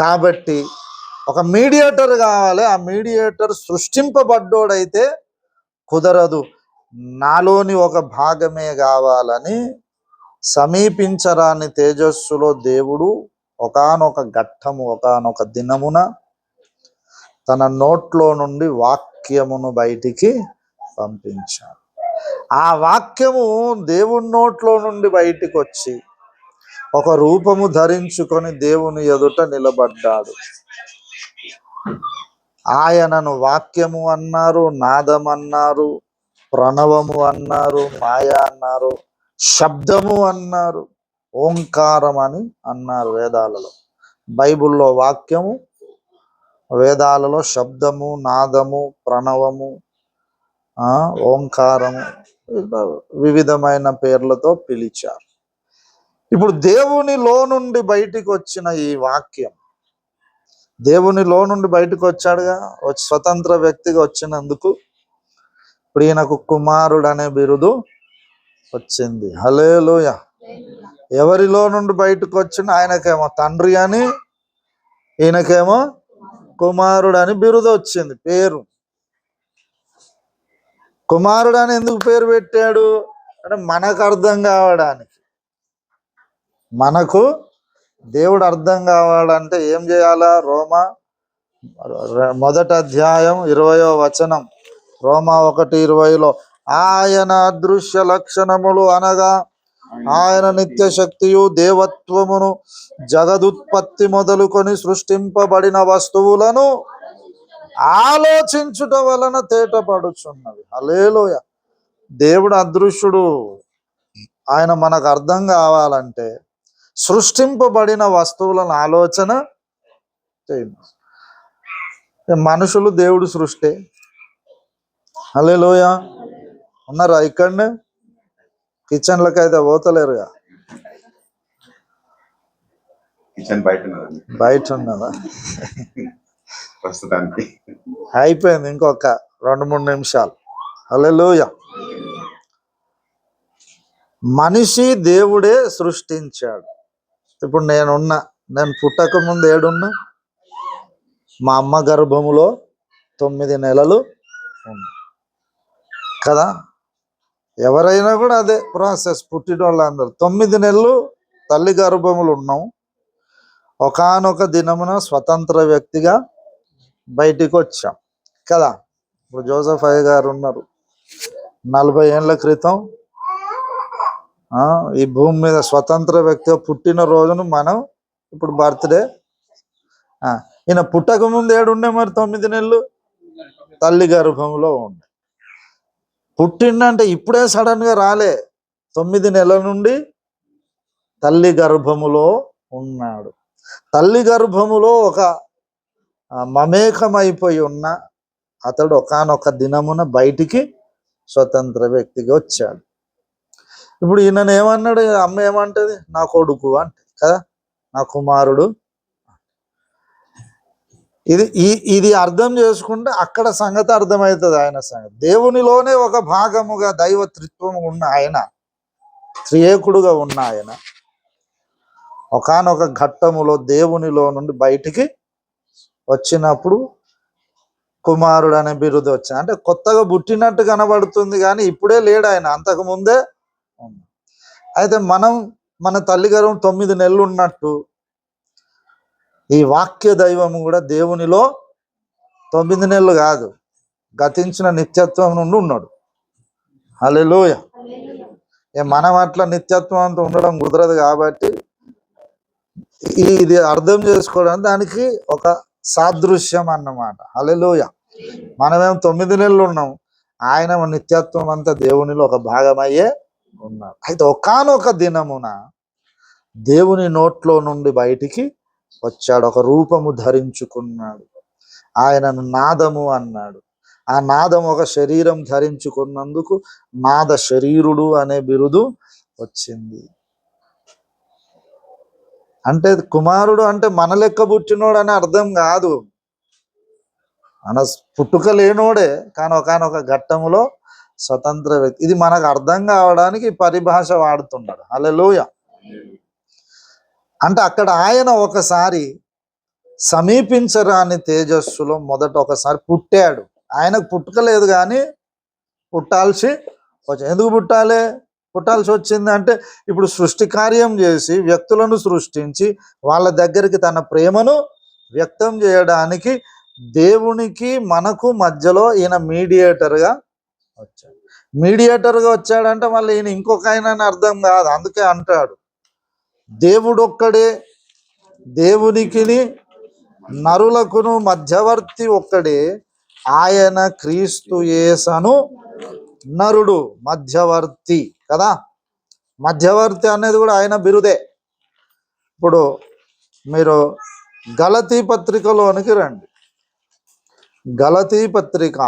కాబట్టి ఒక మీడియేటర్ కావాలి. ఆ మీడియేటర్ సృష్టింపబడ్డోడైతే కుదరదు, నాలోని ఒక భాగమే కావాలని సమీపించరాని తేజస్సులో దేవుడు ఒకానొక ఘట్టము, ఒకానొక దినమున తన నోట్లో నుండి వాక్యమును బయటికి పంపించాడు. ఆ వాక్యము దేవుని నోట్లో నుండి బయటికి వచ్చి ఒక రూపము ధరించుకొని దేవుని ఎదుట నిలబడ్డాడు. ఆయనను వాక్యము అన్నారు, నాదం అన్నారు, ప్రణవము అన్నారు, మాయ అన్నారు, శబ్దము అన్నారు, ఓంకారం అని అన్నారు వేదాలలో. బైబిల్లో వాక్యము, వేదాలలో శబ్దము, నాదము, ప్రణవము, ఓంకారము, వివిధమైన పేర్లతో పిలిచారు. ఇప్పుడు దేవునిలో నుండి బయటికి వచ్చిన ఈ వాక్యం, దేవునిలో నుండి బయటకు వచ్చాడుగా, స్వతంత్ర వ్యక్తిగా వచ్చినందుకు ఇప్పుడు ఈయనకు కుమారుడు అనే బిరుదు వచ్చింది. హల్లెలూయా. ఎవరిలో నుండి బయటకు వచ్చిన? ఆయనకేమో తండ్రి అని, ఈయనకేమో కుమారుడు అని బిరుదు వచ్చింది, పేరు. కుమారుడు అని ఎందుకు పేరు పెట్టాడు? అంటే మనకు అర్థం కావడానికి, మనకు దేవుడు అర్థం కావాలంటే ఏం చేయాలా? మొదటి అధ్యాయం 20వ వచనం, రోమా 1:20లో ఆయన అదృశ్య లక్షణములు అనగా ఆయన నిత్య శక్తియు దేవత్వమును జగదుత్పత్తి మొదలుకొని సృష్టింపబడిన వస్తువులను ఆలోచించుట వలన తేటపడుచున్నది. హల్లెలూయా. దేవుడు అదృశ్యుడు, ఆయన మనకు అర్థం కావాలంటే సృష్టింపబడిన వస్తువులను ఆలోచన చేయండి. మనుషులు దేవుడు సృష్టి. హల్లెలూయా. ఉన్నారా ఇక్కడనే? కిచెన్లకి అయితే పోతలేరుగా, కిచెన్ బయట ఉన్నదండి బయట ఉన్నదా? ప్రస్తుతానికి. అయిపోయింది, ఇంకొక 2-3 నిమిషాలు. హల్లెలూయా. మనిషి దేవుడే సృష్టించాడు. ఇప్పుడు నేను పుట్టక ముందు ఏడున్నా? మా అమ్మ గర్భములో 9 నెలలు ఉన్నా కదా. ఎవరైనా కూడా అదే ప్రాసెస్. పుట్టిన వాళ్ళందరూ 9 నెలలు తల్లి గర్భములు ఉన్నాం. ఒకానొక దినమున స్వతంత్ర వ్యక్తిగా బయటికి వచ్చాం కదా. ఇప్పుడు జోసెఫ్ అయ్య గారు ఉన్నారు. 40 ఏళ్ళ క్రితం ఈ భూమి మీద స్వతంత్ర వ్యక్తిగా పుట్టిన రోజును మనం ఇప్పుడు బర్త్డే. ఈయన పుట్టక ముందు ఏడుండే మరి 9 నెలలు తల్లి గర్భంలో ఉండే. పుట్టిండంటే ఇప్పుడే సడన్ గా రాలే. 9 నెలల నుండి తల్లి గర్భములో ఉన్నాడు. తల్లి గర్భములో ఒక మమేకమైపోయి ఉన్న అతడు ఒకానొక దినమున బయటికి స్వతంత్ర వ్యక్తిగా వచ్చాడు. ఇప్పుడు ఈయనను ఏమన్నాడు? అమ్మ ఏమంటది? నా కొడుకు అంటే కదా, నా కుమారుడు. ఇది అర్థం చేసుకుంటే అక్కడ సంగతి అర్థమవుతుంది. ఆయన సంగతి దేవునిలోనే ఒక భాగముగా దైవత్రిత్వం ఉన్న ఆయన, త్రియేకుడుగా ఉన్న ఆయన ఒకానొక ఘట్టములో దేవునిలో నుండి బయటికి వచ్చినప్పుడు కుమారుడు అనే బిరుదు వచ్చింది. అంటే కొత్తగా పుట్టినట్టు కనబడుతుంది, కానీ ఇప్పుడే లేడు ఆయన, అంతకు ముందే ఉంది. అయితే మన తల్లి గర్భం 9 నెలలు ఉన్నట్టు ఈ వాక్య దైవము కూడా దేవునిలో 9 నెలలు కాదు, గతించిన నిత్యత్వం నుండి ఉన్నాడు. హల్లెలూయా. మనం అట్లా నిత్యత్వం అంతా ఉండడం కుదరదు కాబట్టి ఇది అర్థం చేసుకోవడానికి దానికి ఒక సాదృశ్యం అన్నమాట. హల్లెలూయా. మనమేం 9 నెలలు ఉన్నాం, ఆయన నిత్యత్వం అంతా దేవునిలో ఒక భాగమయ్యే ఉన్నాడు. అయితే ఒకానొక దినమున దేవుని నోట్లో నుండి బయటికి వచ్చాడు, ఒక రూపము ధరించుకున్నాడు. ఆయనను నాదము అన్నాడు. ఆ నాదం ఒక శరీరం ధరించుకున్నందుకు నాద శరీరుడు అనే బిరుదు వచ్చింది. అంటే కుమారుడు అంటే మన లెక్క పుట్టినోడు అని అర్థం కాదు, మన పుట్టుక లేనోడే, కానీ ఒకానొక ఘట్టములో స్వతంత్ర వ్యక్తి. ఇది మనకు అర్థం కావడానికి పరిభాష వాడుతున్నాడు. హల్లెలూయా. అంటే అక్కడ ఆయన ఒకసారి సమీపించరాని తేజస్సులో మొదట ఒకసారి పుట్టాడు. ఆయనకు పుట్టుకలేదు కానీ పుట్టాల్సి వచ్చింది. ఎందుకు పుట్టాల్సి వచ్చింది అంటే ఇప్పుడు సృష్టి కార్యం చేసి వ్యక్తులను సృష్టించి వాళ్ళ దగ్గరికి తన ప్రేమను వ్యక్తం చేయడానికి దేవునికి మనకు మధ్యలో ఈయన మీడియేటర్గా వచ్చాడు. మీడియేటర్గా వచ్చాడంటే మళ్ళీ ఈయన ఇంకొక ఆయన అర్థం కాదు. అందుకే అంటాడు, దేవుడు ఒక్కడే, దేవునికి నరులకును మధ్యవర్తి ఒక్కడే, ఆయన క్రీస్తు యేసను నరుడు. మధ్యవర్తి కదా. మధ్యవర్తి అనేది కూడా ఆయన బిరుదే. ఇప్పుడు మీరు గలతీ పత్రికలోనికి రండి. గలతీ పత్రిక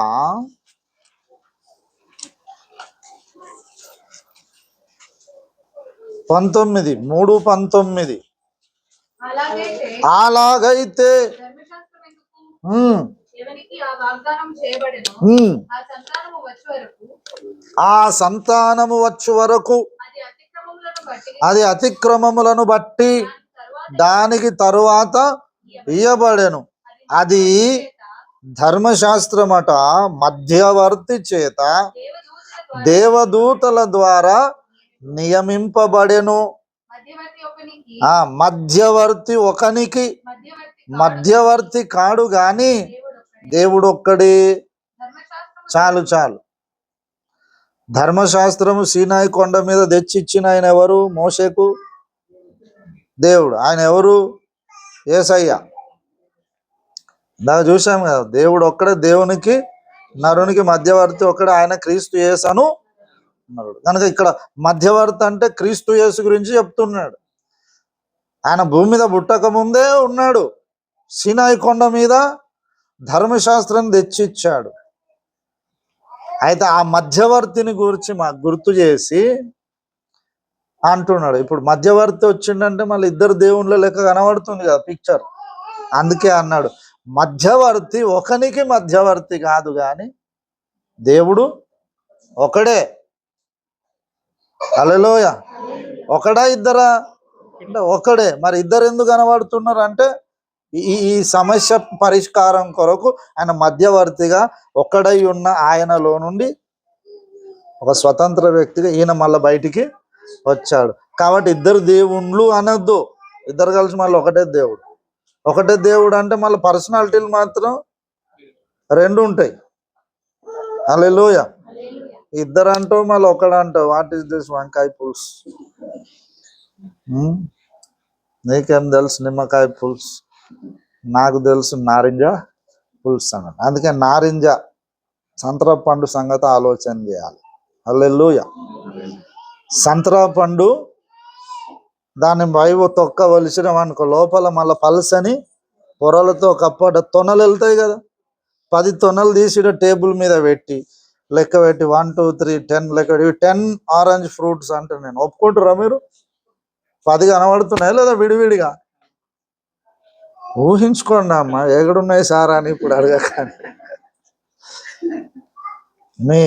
3:19. అలాగైతే ఆ సంతానము వచ్చు వరకు అది అతిక్రమములను బట్టి దానికి తరువాత ఇయ్యబడెను. అది ధర్మశాస్త్రమట మధ్యవర్తి చేత దేవదూతల ద్వారా నియమింపబడెను. మధ్యవర్తి ఒకనికి మధ్యవర్తి కాడు గాని దేవుడు ఒక్కడే. చాలు చాలు. ధర్మశాస్త్రము సీనాయి కొండ మీద తెచ్చిచ్చిన ఆయన ఎవరు? మోషేకు దేవుడు. ఆయన ఎవరు? యేసయ్య. దాకా చూసాం కదా, దేవుడు ఒక్కడే, దేవునికి నరునికి మధ్యవర్తి ఒక్కడే, ఆయన క్రీస్తు యేసు అను నరుడు. కనుక ఇక్కడ మధ్యవర్తి అంటే క్రీస్తు యేసు గురించి చెప్తున్నాడు. ఆయన భూమి మీద పుట్టక ముందే ఉన్నాడు, సీనాయి కొండ మీద ధర్మశాస్త్రం తెచ్చిచ్చాడు. అయితే ఆ మధ్యవర్తిని గురించి మాకు గుర్తు చేసి అంటున్నాడు. ఇప్పుడు మధ్యవర్తి వచ్చిండంటే మళ్ళీ ఇద్దరు దేవుళ్ళ లెక్క కనబడుతుంది కదా పిక్చర్. అందుకే అన్నాడు మధ్యవర్తి ఒకనికి మధ్యవర్తి కాదు కానీ దేవుడు ఒకడే. హల్లెలూయా. ఒకడా ఇద్దరా అంటే ఒకడే. మరి ఇద్దరు ఎందుకు కనబడుతున్నారు అంటే ఈ సమస్య పరిష్కారం కొరకు ఆయన మధ్యవర్తిగా ఒక్కడై ఉన్న ఆయనలో నుండి ఒక స్వతంత్ర వ్యక్తిగా ఈయన మళ్ళీ బయటికి వచ్చాడు. కాబట్టి ఇద్దరు దేవుళ్ళు అనొద్దు, ఇద్దరు కలిసి మళ్ళీ ఒకటే దేవుడు. ఒకటే దేవుడు అంటే మళ్ళీ పర్సనాలిటీలు మాత్రం రెండు ఉంటాయి. హల్లెలూయా. ఇద్దరు అంటావు మళ్ళీ ఒకడు అంటావు. వాట్ ఈస్ దిస్ వంకాయ పులుసు? నీకేం తెలుసు నిమ్మకాయ పులుసు? నాకు తెలుసు నారింజ పులుసు సంగతి. అందుకే నారింజ సంతరా పండు సంగతి ఆలోచన చేయాలి. హల్లెలూయా. సంతరా పండు దాన్ని వైపు తొక్కవలసినాం అనుకో, లోపల మళ్ళీ పల్సని పొరలతో కప్పట తొనలు వెళ్తాయి కదా. 10 తొనలు తీసి టేబుల్ మీద పెట్టి లెక్క పెట్టి 1 2 3 10 లెక్క పెట్టి 10 ఆరెంజ్ ఫ్రూట్స్ అంటే నేను ఒప్పుకుంటారా? మీరు 10 కనబడుతున్నాయి లేదా విడివిడిగా? ఊహించుకోండి అమ్మ, ఎక్కడున్నాయి సారా అని ఇప్పుడు అడగకండి. మీ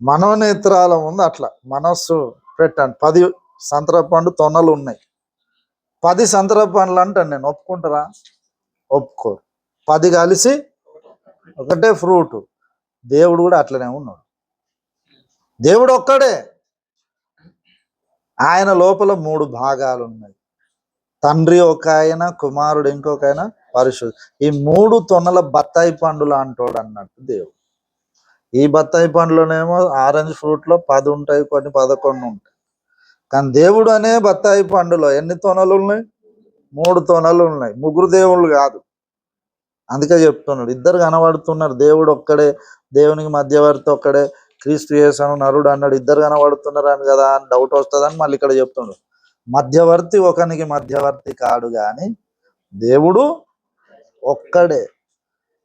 మనోనేత్రాల ముందు అట్లా మనస్సు పెట్టండి. 10 సంతరా పండు తొనలు ఉన్నాయి. 10 సంతరా పండ్లు అంటాను నేను, ఒప్పుకుంటారా? ఒప్పుకోరు. 10 కలిసి ఒకటే ఫ్రూట్. దేవుడు కూడా అట్లనే ఉన్నాడు. దేవుడు ఒక్కడే. ఆయన లోపల 3 భాగాలు ఉన్నాయి. తండ్రి ఒక ఆయన, కుమారుడు ఇంకొక ఆయన, పరిశుద్ధ. ఈ 3 తొనల బత్తాయి పండులు అంటాడు అన్నట్టు దేవుడు. ఈ బత్తాయి పండ్లోనేమో ఆరెంజ్ ఫ్రూట్లో 10 ఉంటాయి, కొన్ని 11 ఉంటాయి. కానీ దేవుడు అనే బత్తాయి పండులో ఎన్ని తొనలు ఉన్నాయి? 3 తొనలు ఉన్నాయి. 3 దేవుళ్ళు కాదు. అందుకే చెప్తున్నాడు ఇద్దరు కనబడుతున్నారు. దేవుడు ఒక్కడే, దేవునికి మధ్యవర్తి ఒక్కడే, క్రీస్తు యేసు అను నరుడు అన్నాడు. ఇద్దరు కనబడుతున్నారు అని కదా అని డౌట్ వస్తుందని మళ్ళీ ఇక్కడ చెప్తున్నాడు మధ్యవర్తి ఒకనికి మధ్యవర్తి కాడు కానీ దేవుడు ఒక్కడే.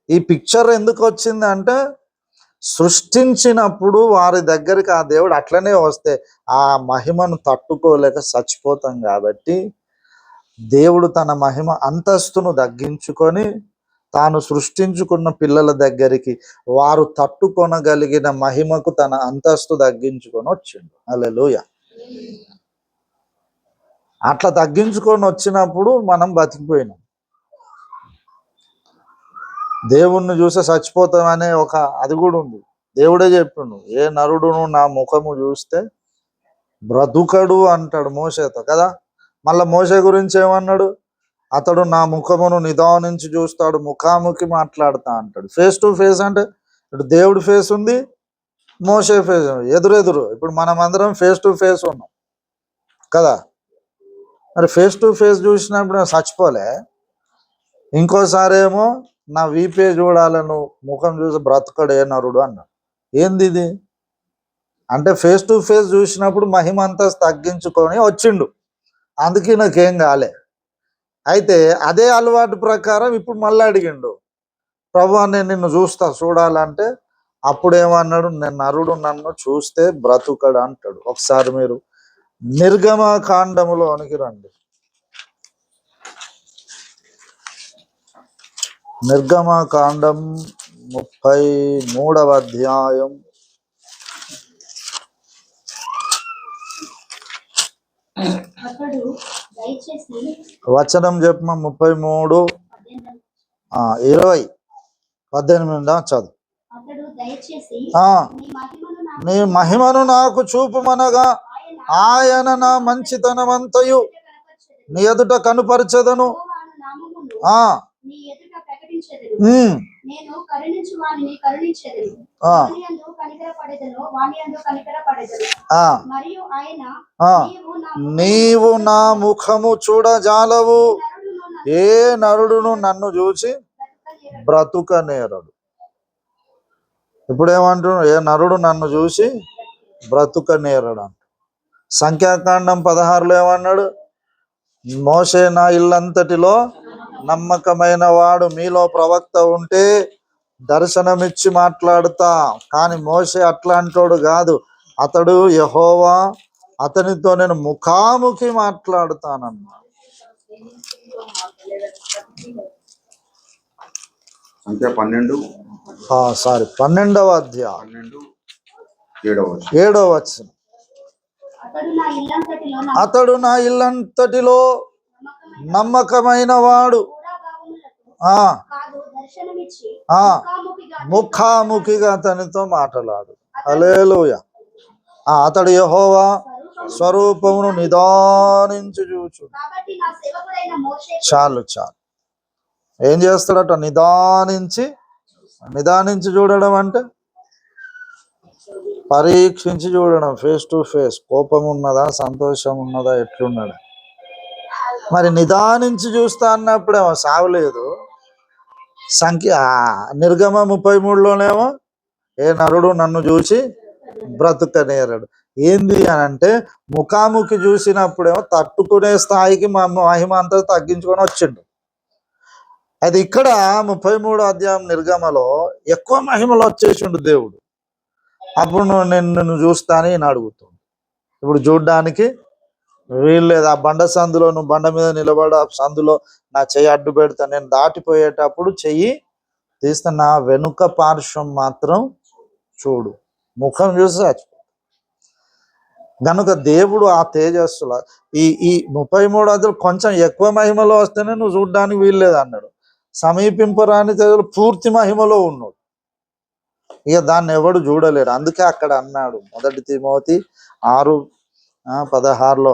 ఈ పిక్చర్ ఎందుకు వచ్చింది అంటే సృష్టించినప్పుడు వారి దగ్గరికి ఆ దేవుడు అట్లనే వస్తే ఆ మహిమను తట్టుకోలేక చచ్చిపోతాం. కాబట్టి దేవుడు తన మహిమ అంతస్తును తగ్గించుకొని తాను సృష్టించుకున్న పిల్లల దగ్గరికి వారు తట్టుకొనగలిగిన మహిమకు తన అంతస్తు తగ్గించుకొని వచ్చిండు. హల్లెలూయా. అట్లా తగ్గించుకొని వచ్చినప్పుడు మనం బతికిపోయినాం. దేవుణ్ణి చూస్తే చచ్చిపోతామనే ఒక అది కూడా ఉంది. దేవుడే చెప్పిండు ఏ నరుడును నా ముఖము చూస్తే బ్రతుకడు అంటాడు మోషేతో కదా. మళ్ళా మోషే గురించి ఏమన్నాడు? అతడు నా ముఖమును నిదానించి చూస్తాడు, ముఖాముఖి మాట్లాడుతా అంటాడు. ఫేస్ టు ఫేస్ అంటే ఇప్పుడు దేవుడి ఫేస్ ఉంది, మోషే ఫేస్ ఎదురెదురు. ఇప్పుడు మనం అందరం ఫేస్ టు ఫేస్ ఉన్నాం కదా. మరి ఫేస్ టు ఫేస్ చూసినప్పుడు చచ్చిపోలే. ఇంకోసారి ఏమో నా వీపే చూడాలను, ముఖం చూసి బ్రతకడు ఏ నరుడు అన్నాడు. ఏంది ఇది అంటే ఫేస్ టు ఫేస్ చూసినప్పుడు మహిమ అంతా తగ్గించుకొని వచ్చిండు. అందుకే నాకేం కాలే. అయితే అదే అలవాటు ప్రకారం ఇప్పుడు మళ్ళీ అడిగిండు, ప్రభు నేను నిన్ను చూడాలంటే అప్పుడు ఏమన్నాడు? నేను నరుడు నన్ను చూస్తే బ్రతుకడు అంటాడు. ఒకసారి మీరు నిర్గమకాండములోనికి రండి. నిర్గమకాండం 33వ అధ్యాయం వచనం చెప్పమ 33 20 18 చదువు. నీ మహిమను నాకు చూపుమనగా ఆయన నా మంచితనమంతయు నీ ఎదుట కనుపరచెదను. ఆ నీవు నా ముఖము చూడజాలవు, ఏ నరుడును నన్ను చూసి బ్రతుకనేరడు. ఇప్పుడేమంటున్నాడు? ఏ నరుడు నన్ను చూసి బ్రతుకనేరడు అంట. సంఖ్యాకాండం 16లో ఏమన్నాడు? మోషే నా ఇల్లంతటిలో నమ్మకమైన వాడు, మీలో ప్రవక్త ఉంటే దర్శనమిచ్చి మాట్లాడుతా. కానీ మోషే అట్లాంటోడు కాదు. అతడు యెహోవా, అతనితో నేను ముఖాముఖి మాట్లాడుతానన్నా. సంఖ్య 12వ అధ్యాయం 7వ వచనం. అతడు నా ఇల్లంతటిలో నమ్మకమైన వాడు, ముఖాముఖిగా అతనితో మాట్లాడు. హల్లెలూయా. అతడు యెహోవా స్వరూపమును నిదానించి చూచు. చాలు. ఏం చేస్తాడట? నిదానించి చూడడం అంటే పరీక్షించి చూడడం, ఫేస్ టు ఫేస్. కోపం ఉన్నదా, సంతోషం ఉన్నదా, ఎట్లున్నాడు? మరి నిదానించి చూస్తా అన్నప్పుడేమో సావలేదు. నిర్గమ 33లోనేమో ఏ నరుడు నన్ను చూసి బ్రతుకనేరడు. ఏంది అని అంటే, ముఖాముఖి చూసినప్పుడేమో తట్టుకునే స్థాయికి మా మహిమ అంతా తగ్గించుకొని వచ్చిండు. అది ఇక్కడ 33వ అధ్యాయం నిర్గమలో ఎక్కువ మహిమలో వచ్చేసిండు దేవుడు. అప్పుడు నిన్ను చూస్తాను ఈయన అడుగుతుంది. ఇప్పుడు చూడ్డానికి వీల్లేదు. ఆ బండ సందులో నువ్వు బండ మీద నిలబడి, ఆ సందులో నా చెయ్యి అడ్డు పెడతా, నేను దాటిపోయేటప్పుడు చెయ్యి తీస్తా, నా వెనుక పార్శ్వం మాత్రం చూడు. ముఖం చూసి చచ్చిపో. కనుక దేవుడు ఆ తేజస్సుల ఈ 33 అధ్యాయులు కొంచెం ఎక్కువ మహిమలో వస్తేనే నువ్వు చూడ్డానికి వీల్లేదు అన్నాడు. సమీపింపరాని తేజలు పూర్తి మహిమలో ఉన్నాడు. ఇక దాన్ని ఎవడు చూడలేడు. అందుకే అక్కడ అన్నాడు 1 తిమోతి 6:16లో,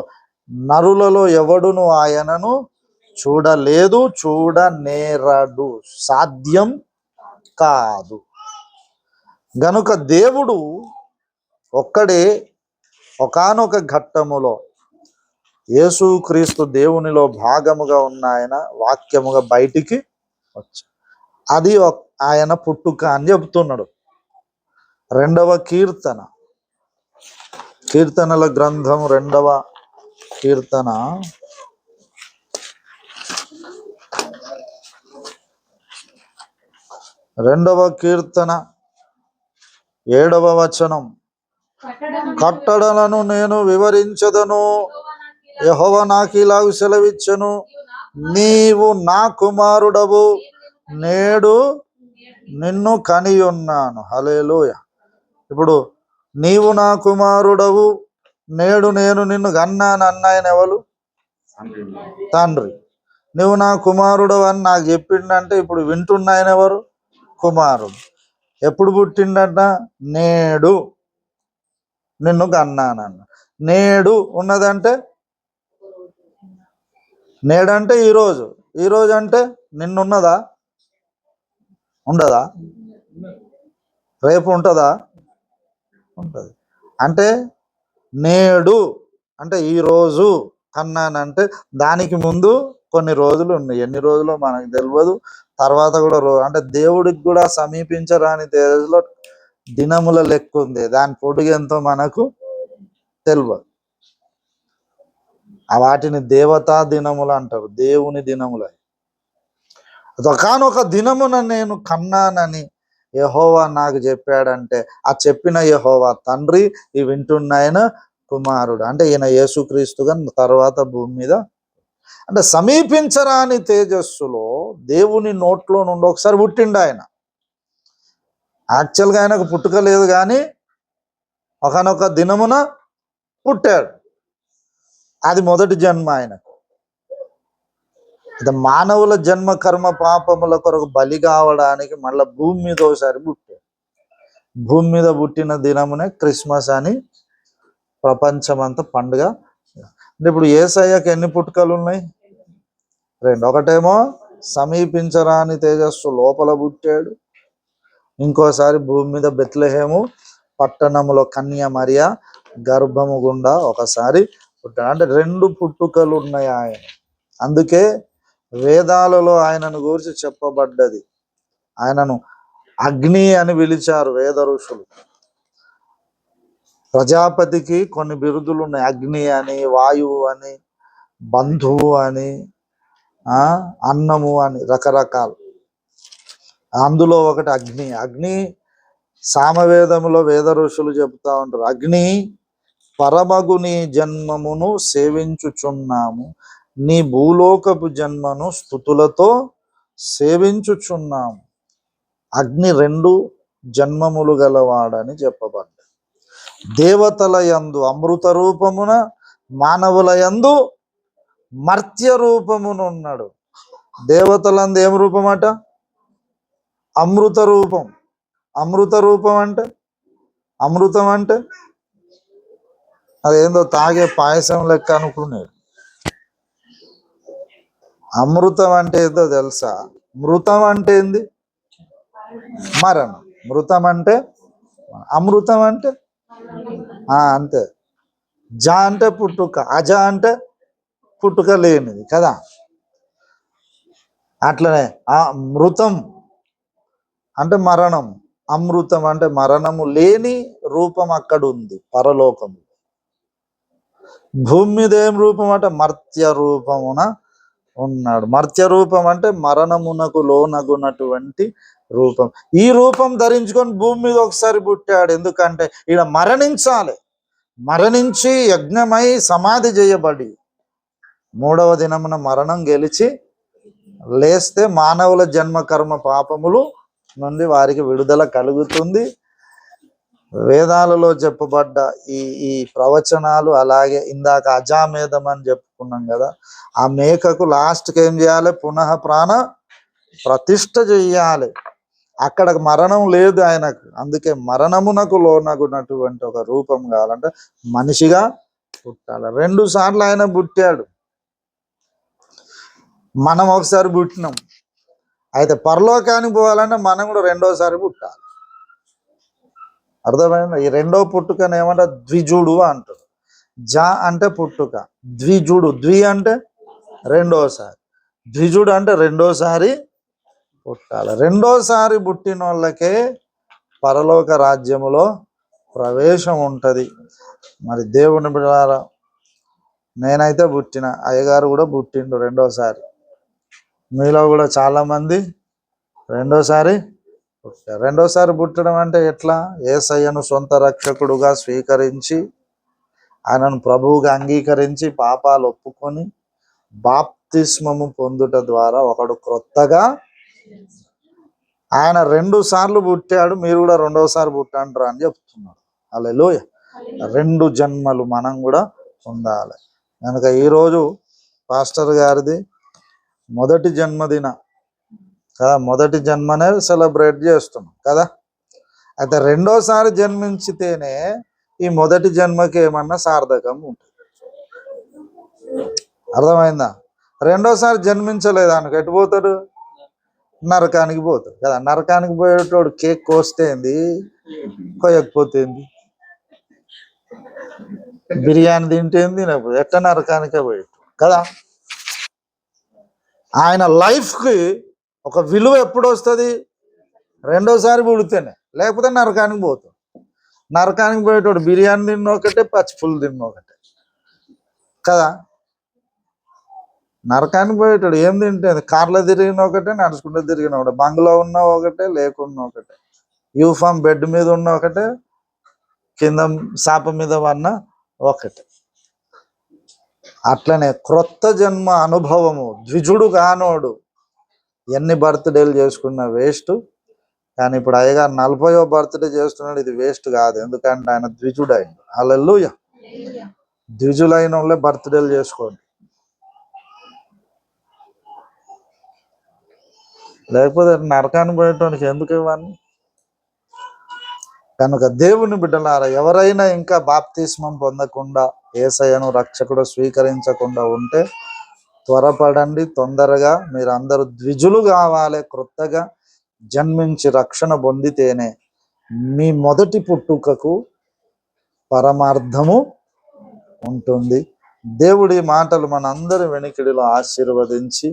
నరులలో ఎవడును ఆయనను చూడలేదు, చూడనేరడు, సాధ్యం కాదు. గనుక దేవుడు ఒక్కడే ఒకానొక ఘట్టములో యేసుక్రీస్తు దేవునిలో భాగముగా ఉన్న ఆయన వాక్యముగా బయటికి వచ్చి, అది ఆయన పుట్టుక అని చెబుతున్నాడు. 2వ కీర్తనల గ్రంథం 2వ కీర్తన 7వ వచనం. కట్టడలను నేను వివరించదను, యెహోవా నాకు ఇలాగ సెలవిచ్చెను, నీవు నా కుమారుడవు, నేడు నిన్ను కనియున్నాను. హల్లెలూయా. ఇప్పుడు నీవు నా కుమారుడవు, నేడు నేను నిన్ను కన్నాను అన్నాయన ఎవరు? తండ్రి. నువ్వు నా కుమారుడవు అని నాకు చెప్పిండంటే ఇప్పుడు వింటున్నాయన ఎవరు? కుమారుడు. ఎప్పుడు పుట్టిండట? నేడు నిన్ను కన్నానన్న. నేడు ఉన్నదంటే, నేడంటే ఈరోజు, ఈరోజు అంటే నిన్నున్నదా? ఉండదా? రేపు ఉంటుందా? ఉంటుంది. అంటే నేడు అంటే ఈరోజు కన్నానంటే దానికి ముందు కొన్ని రోజులు ఉన్నాయి. ఎన్ని రోజులు మనకు తెలియదు. తర్వాత కూడా అంటే దేవుడికి కూడా సమీపించరాని తేజలో దినముల లెక్క ఉంది. దాని పొడుగు ఎంతో మనకు తెలియదు. వాటిని దేవతా దినములు అంటారు, దేవుని దినములు. ఒకానొక దినమున నేను కన్నానని యెహోవా నాకు చెప్పాడంటే, ఆ చెప్పిన యెహోవా తండ్రి, ఈ వింటున్నాయన కుమారుడు. అంటే ఈయన యేసుక్రీస్తుగా తర్వాత భూమి మీద అంటే సమీపించరాని తేజస్సులో దేవుని నోట్లో నుండి ఒకసారి పుట్టిండు ఆయన. యాక్చువల్గా ఆయనకు పుట్టుక లేదు, కానీ ఒకనొక దినమున పుట్టాడు. అది మొదటి జన్మ ఆయనకు. అది మానవుల జన్మ కర్మ పాపముల కొరకు బలి కావడానికి మళ్ళీ భూమి మీద ఒకసారి పుట్టాడు. భూమి మీద పుట్టిన దినమునే క్రిస్మస్ అని ప్రపంచమంతా పండుగ. అంటే ఇప్పుడు యేసయ్యకి ఎన్ని పుట్టుకలు ఉన్నాయి? రెండు. ఒకటేమో సమీపించరాని తేజస్సు లోపల పుట్టాడు, ఇంకోసారి భూమి మీద బెత్లెహేము పట్టణములో కన్య మరియ గర్భము గుండా ఒకసారి పుట్టాడు. అంటే రెండు పుట్టుకలు ఉన్నాయి ఆయన. అందుకే వేదాలలో ఆయనను గురించి చెప్పబడ్డది. ఆయనను అగ్ని అని పిలిచారు వేద ఋషులు. ప్రజాపతికి కొన్ని బిరుదులు ఉన్నాయి, అగ్ని అని, వాయువు అని, బంధువు అని, అన్నము అని, రకరకాలు. అందులో ఒకటి అగ్ని. అగ్ని సామవేదములో వేద ఋషులు చెబుతా ఉంటారు, అగ్ని పరమగు నీ జన్మమును సేవించుచున్నాము, నీ భూలోకపు జన్మను స్తుతులతో సేవించుచున్నాము. అగ్ని రెండు జన్మములు గలవాడని చెప్పబడ్డ. దేవతల యందు అమృత రూపమున, మానవుల యందు మర్త్య రూపమును ఉన్నాడు. దేవతలందు ఏం రూపం అట? అమృత రూపం. అమృత రూపం అంటే, అమృతం అంటే అదేందో తాగే పాయసం లెక్క అనుకున్నాడు. అమృతం అంటే ఏదో తెలుసా? మృతం అంటే ఏంది? మరణం. మృతం అంటే, అమృతం అంటే అంతే. జ అంటే పుట్టుక, అజ అంటే పుట్టుక లేనిది కదా. అట్లనే మృతం అంటే మరణం, అమృతం అంటే మరణము లేని రూపం అక్కడ ఉంది పరలోకము. భూమి మీద ఏం రూపం అంటే మర్త్య రూపమున ఉన్నాడు. మర్త్య రూపం అంటే మరణమునకు లోనగునటువంటి రూపం. ఈ రూపం ధరించుకొని భూమి మీద ఒకసారి పుట్టాడు. ఎందుకంటే ఈయన మరణించాలి, మరణించి యజ్ఞమై సమాధి చేయబడి మూడవ దినమున మరణం గెలిచి లేస్తే మానవుల జన్మ కర్మ పాపములు నుండి వారికి విడుదల కలుగుతుంది. వేదాలలో చెప్పబడ్డ ఈ ప్రవచనాలు, అలాగే ఇందాక అజామేధం అని చెప్పుకున్నాం కదా, ఆ మేకకు లాస్ట్కి ఏం చేయాలి? పునః ప్రాణ ప్రతిష్ఠ చెయ్యాలి. అక్కడ మరణం లేదు ఆయనకు. అందుకే మరణమునకు లోనగునటువంటి ఒక రూపం కావాలంటే మనిషిగా పుట్టాలి. 2 సార్లు ఆయన పుట్టాడు. మనం ఒకసారి పుట్టినాం. అయితే పరలోకానికి పోవాలంటే మనం కూడా రెండోసారి పుట్టాలి. అర్థమైందా? ఈ రెండో పుట్టుకని ఏమంటే ద్విజుడు అంటారు. జ అంటే పుట్టుక, ద్విజుడు, ద్వి అంటే రెండోసారి, ద్విజుడు అంటే రెండోసారి పుట్టాలి. రెండోసారి పుట్టిన వాళ్ళకే పరలోక రాజ్యములో ప్రవేశం ఉంటుంది. మరి దేవుని బిడ్డలారా, నేనైతే పుట్టిన, అయ్యగారు కూడా పుట్టిండు రెండోసారి. మీలో కూడా చాలామంది రెండోసారి పుట్టారు. రెండోసారి పుట్టడం అంటే ఎట్లా? యేసయ్యను సొంత రక్షకుడుగా స్వీకరించి, ఆయనను ప్రభువుగా అంగీకరించి, పాపాలు ఒప్పుకొని బాప్తిస్మము పొందుట ద్వారా ఒకడు క్రొత్తగా, ఆయన 2 సార్లు పుట్టాడు, మీరు కూడా రెండోసారి పుట్టంటారా అని చెప్తున్నాడు. హల్లెలూయ. 2 జన్మలు మనం కూడా పొందాలి. కనుక ఈరోజు పాస్టర్ గారిది మొదటి జన్మదిన కదా, మొదటి జన్మనే సెలబ్రేట్ చేస్తున్నాం కదా. అయితే రెండోసారి జన్మించితేనే ఈ మొదటి జన్మకి ఏమన్నా సార్థకం ఉంటుంది. అర్థమైందా? రెండోసారి జన్మించలేదు అనుకో, ఎటు పోతాడు? నరకానికి పోతాడు కదా. నరకానికి పోయేటోడు కేక్ కోస్తేంది, కోయకపోతేంది, బిర్యానీ తింటేంది, తినకపోతే ఎట్ట నరకానికే పోయేటోడు కదా. ఆయన లైఫ్కి ఒక విలువ ఎప్పుడు వస్తుంది? రెండోసారి పుడితేనే, లేకపోతే నరకానికి పోతాడు. నరకానికి పోయేటోడు బిర్యానీ తిన్న ఒకటే, పచ్చిపులు తిన్న ఒకటే కదా. నరకానికి పోయేటోడు ఏం తింటే, కార్లో తిరిగిన ఒకటే, నడుచుకుంటూ తిరిగిన ఒకటే, బంగ్లో ఉన్న ఒకటే, లేకున్నా ఒకటే, యూఫామ్ బెడ్ మీద ఉన్న ఒకటే, కింద సాప మీద ఉన్న ఒకటే. అట్లనే క్రొత్త జన్మ అనుభవము. ద్విజుడు కానోడు ఎన్ని బర్త్డేలు చేసుకున్నా వేస్ట్. కానీ ఇప్పుడు అయ్యగారు 40వ బర్త్డే చేస్తున్నాడు, ఇది వేస్ట్ కాదు. ఎందుకంటే ఆయన ద్విజుడు అయింది. హల్లెలూయ. ద్విజులైన వాళ్ళే బర్త్డేలు చేసుకోండి, లేకపోతే నరకానికి పోయేటానికి ఎందుకు ఇవన్నీ? కనుక దేవుని బిడ్డలారా, ఎవరైనా ఇంకా బాప్తిస్మం పొందకుండా యేసయ్యను రక్షకుడు స్వీకరించకుండా ఉంటే త్వరపడండి. తొందరగా మీరందరూ ద్విజులు కావాలి. క్రొత్తగా జన్మించి రక్షణ పొందితేనే మీ మొదటి పుట్టుకకు పరమార్థము ఉంటుంది. దేవుడి మాటలు మనందరి వెనికిడిలో ఆశీర్వదించి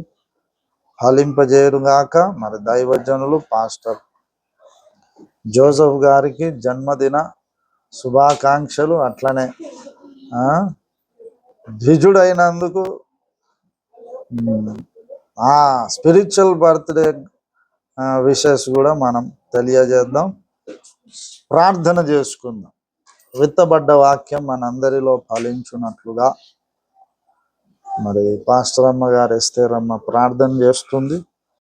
ఫలింపజేయుగాక. మరి దైవజనులు పాస్టర్ జోసెఫ్ గారికి జన్మదిన శుభాకాంక్షలు. అట్లనే ద్విజుడైనందుకు స్పిరిచువల్ బర్త్డే విషెస్ కూడా మనం తెలియజేద్దాం. ప్రార్థన చేసుకుందాం. విత్తబడ్డ వాక్యం మనందరిలో ఫలించున్నట్లుగా మరి పాస్టర్ అమ్మ గారు ఎస్తేరమ్మ ప్రార్థన చేస్తుంది.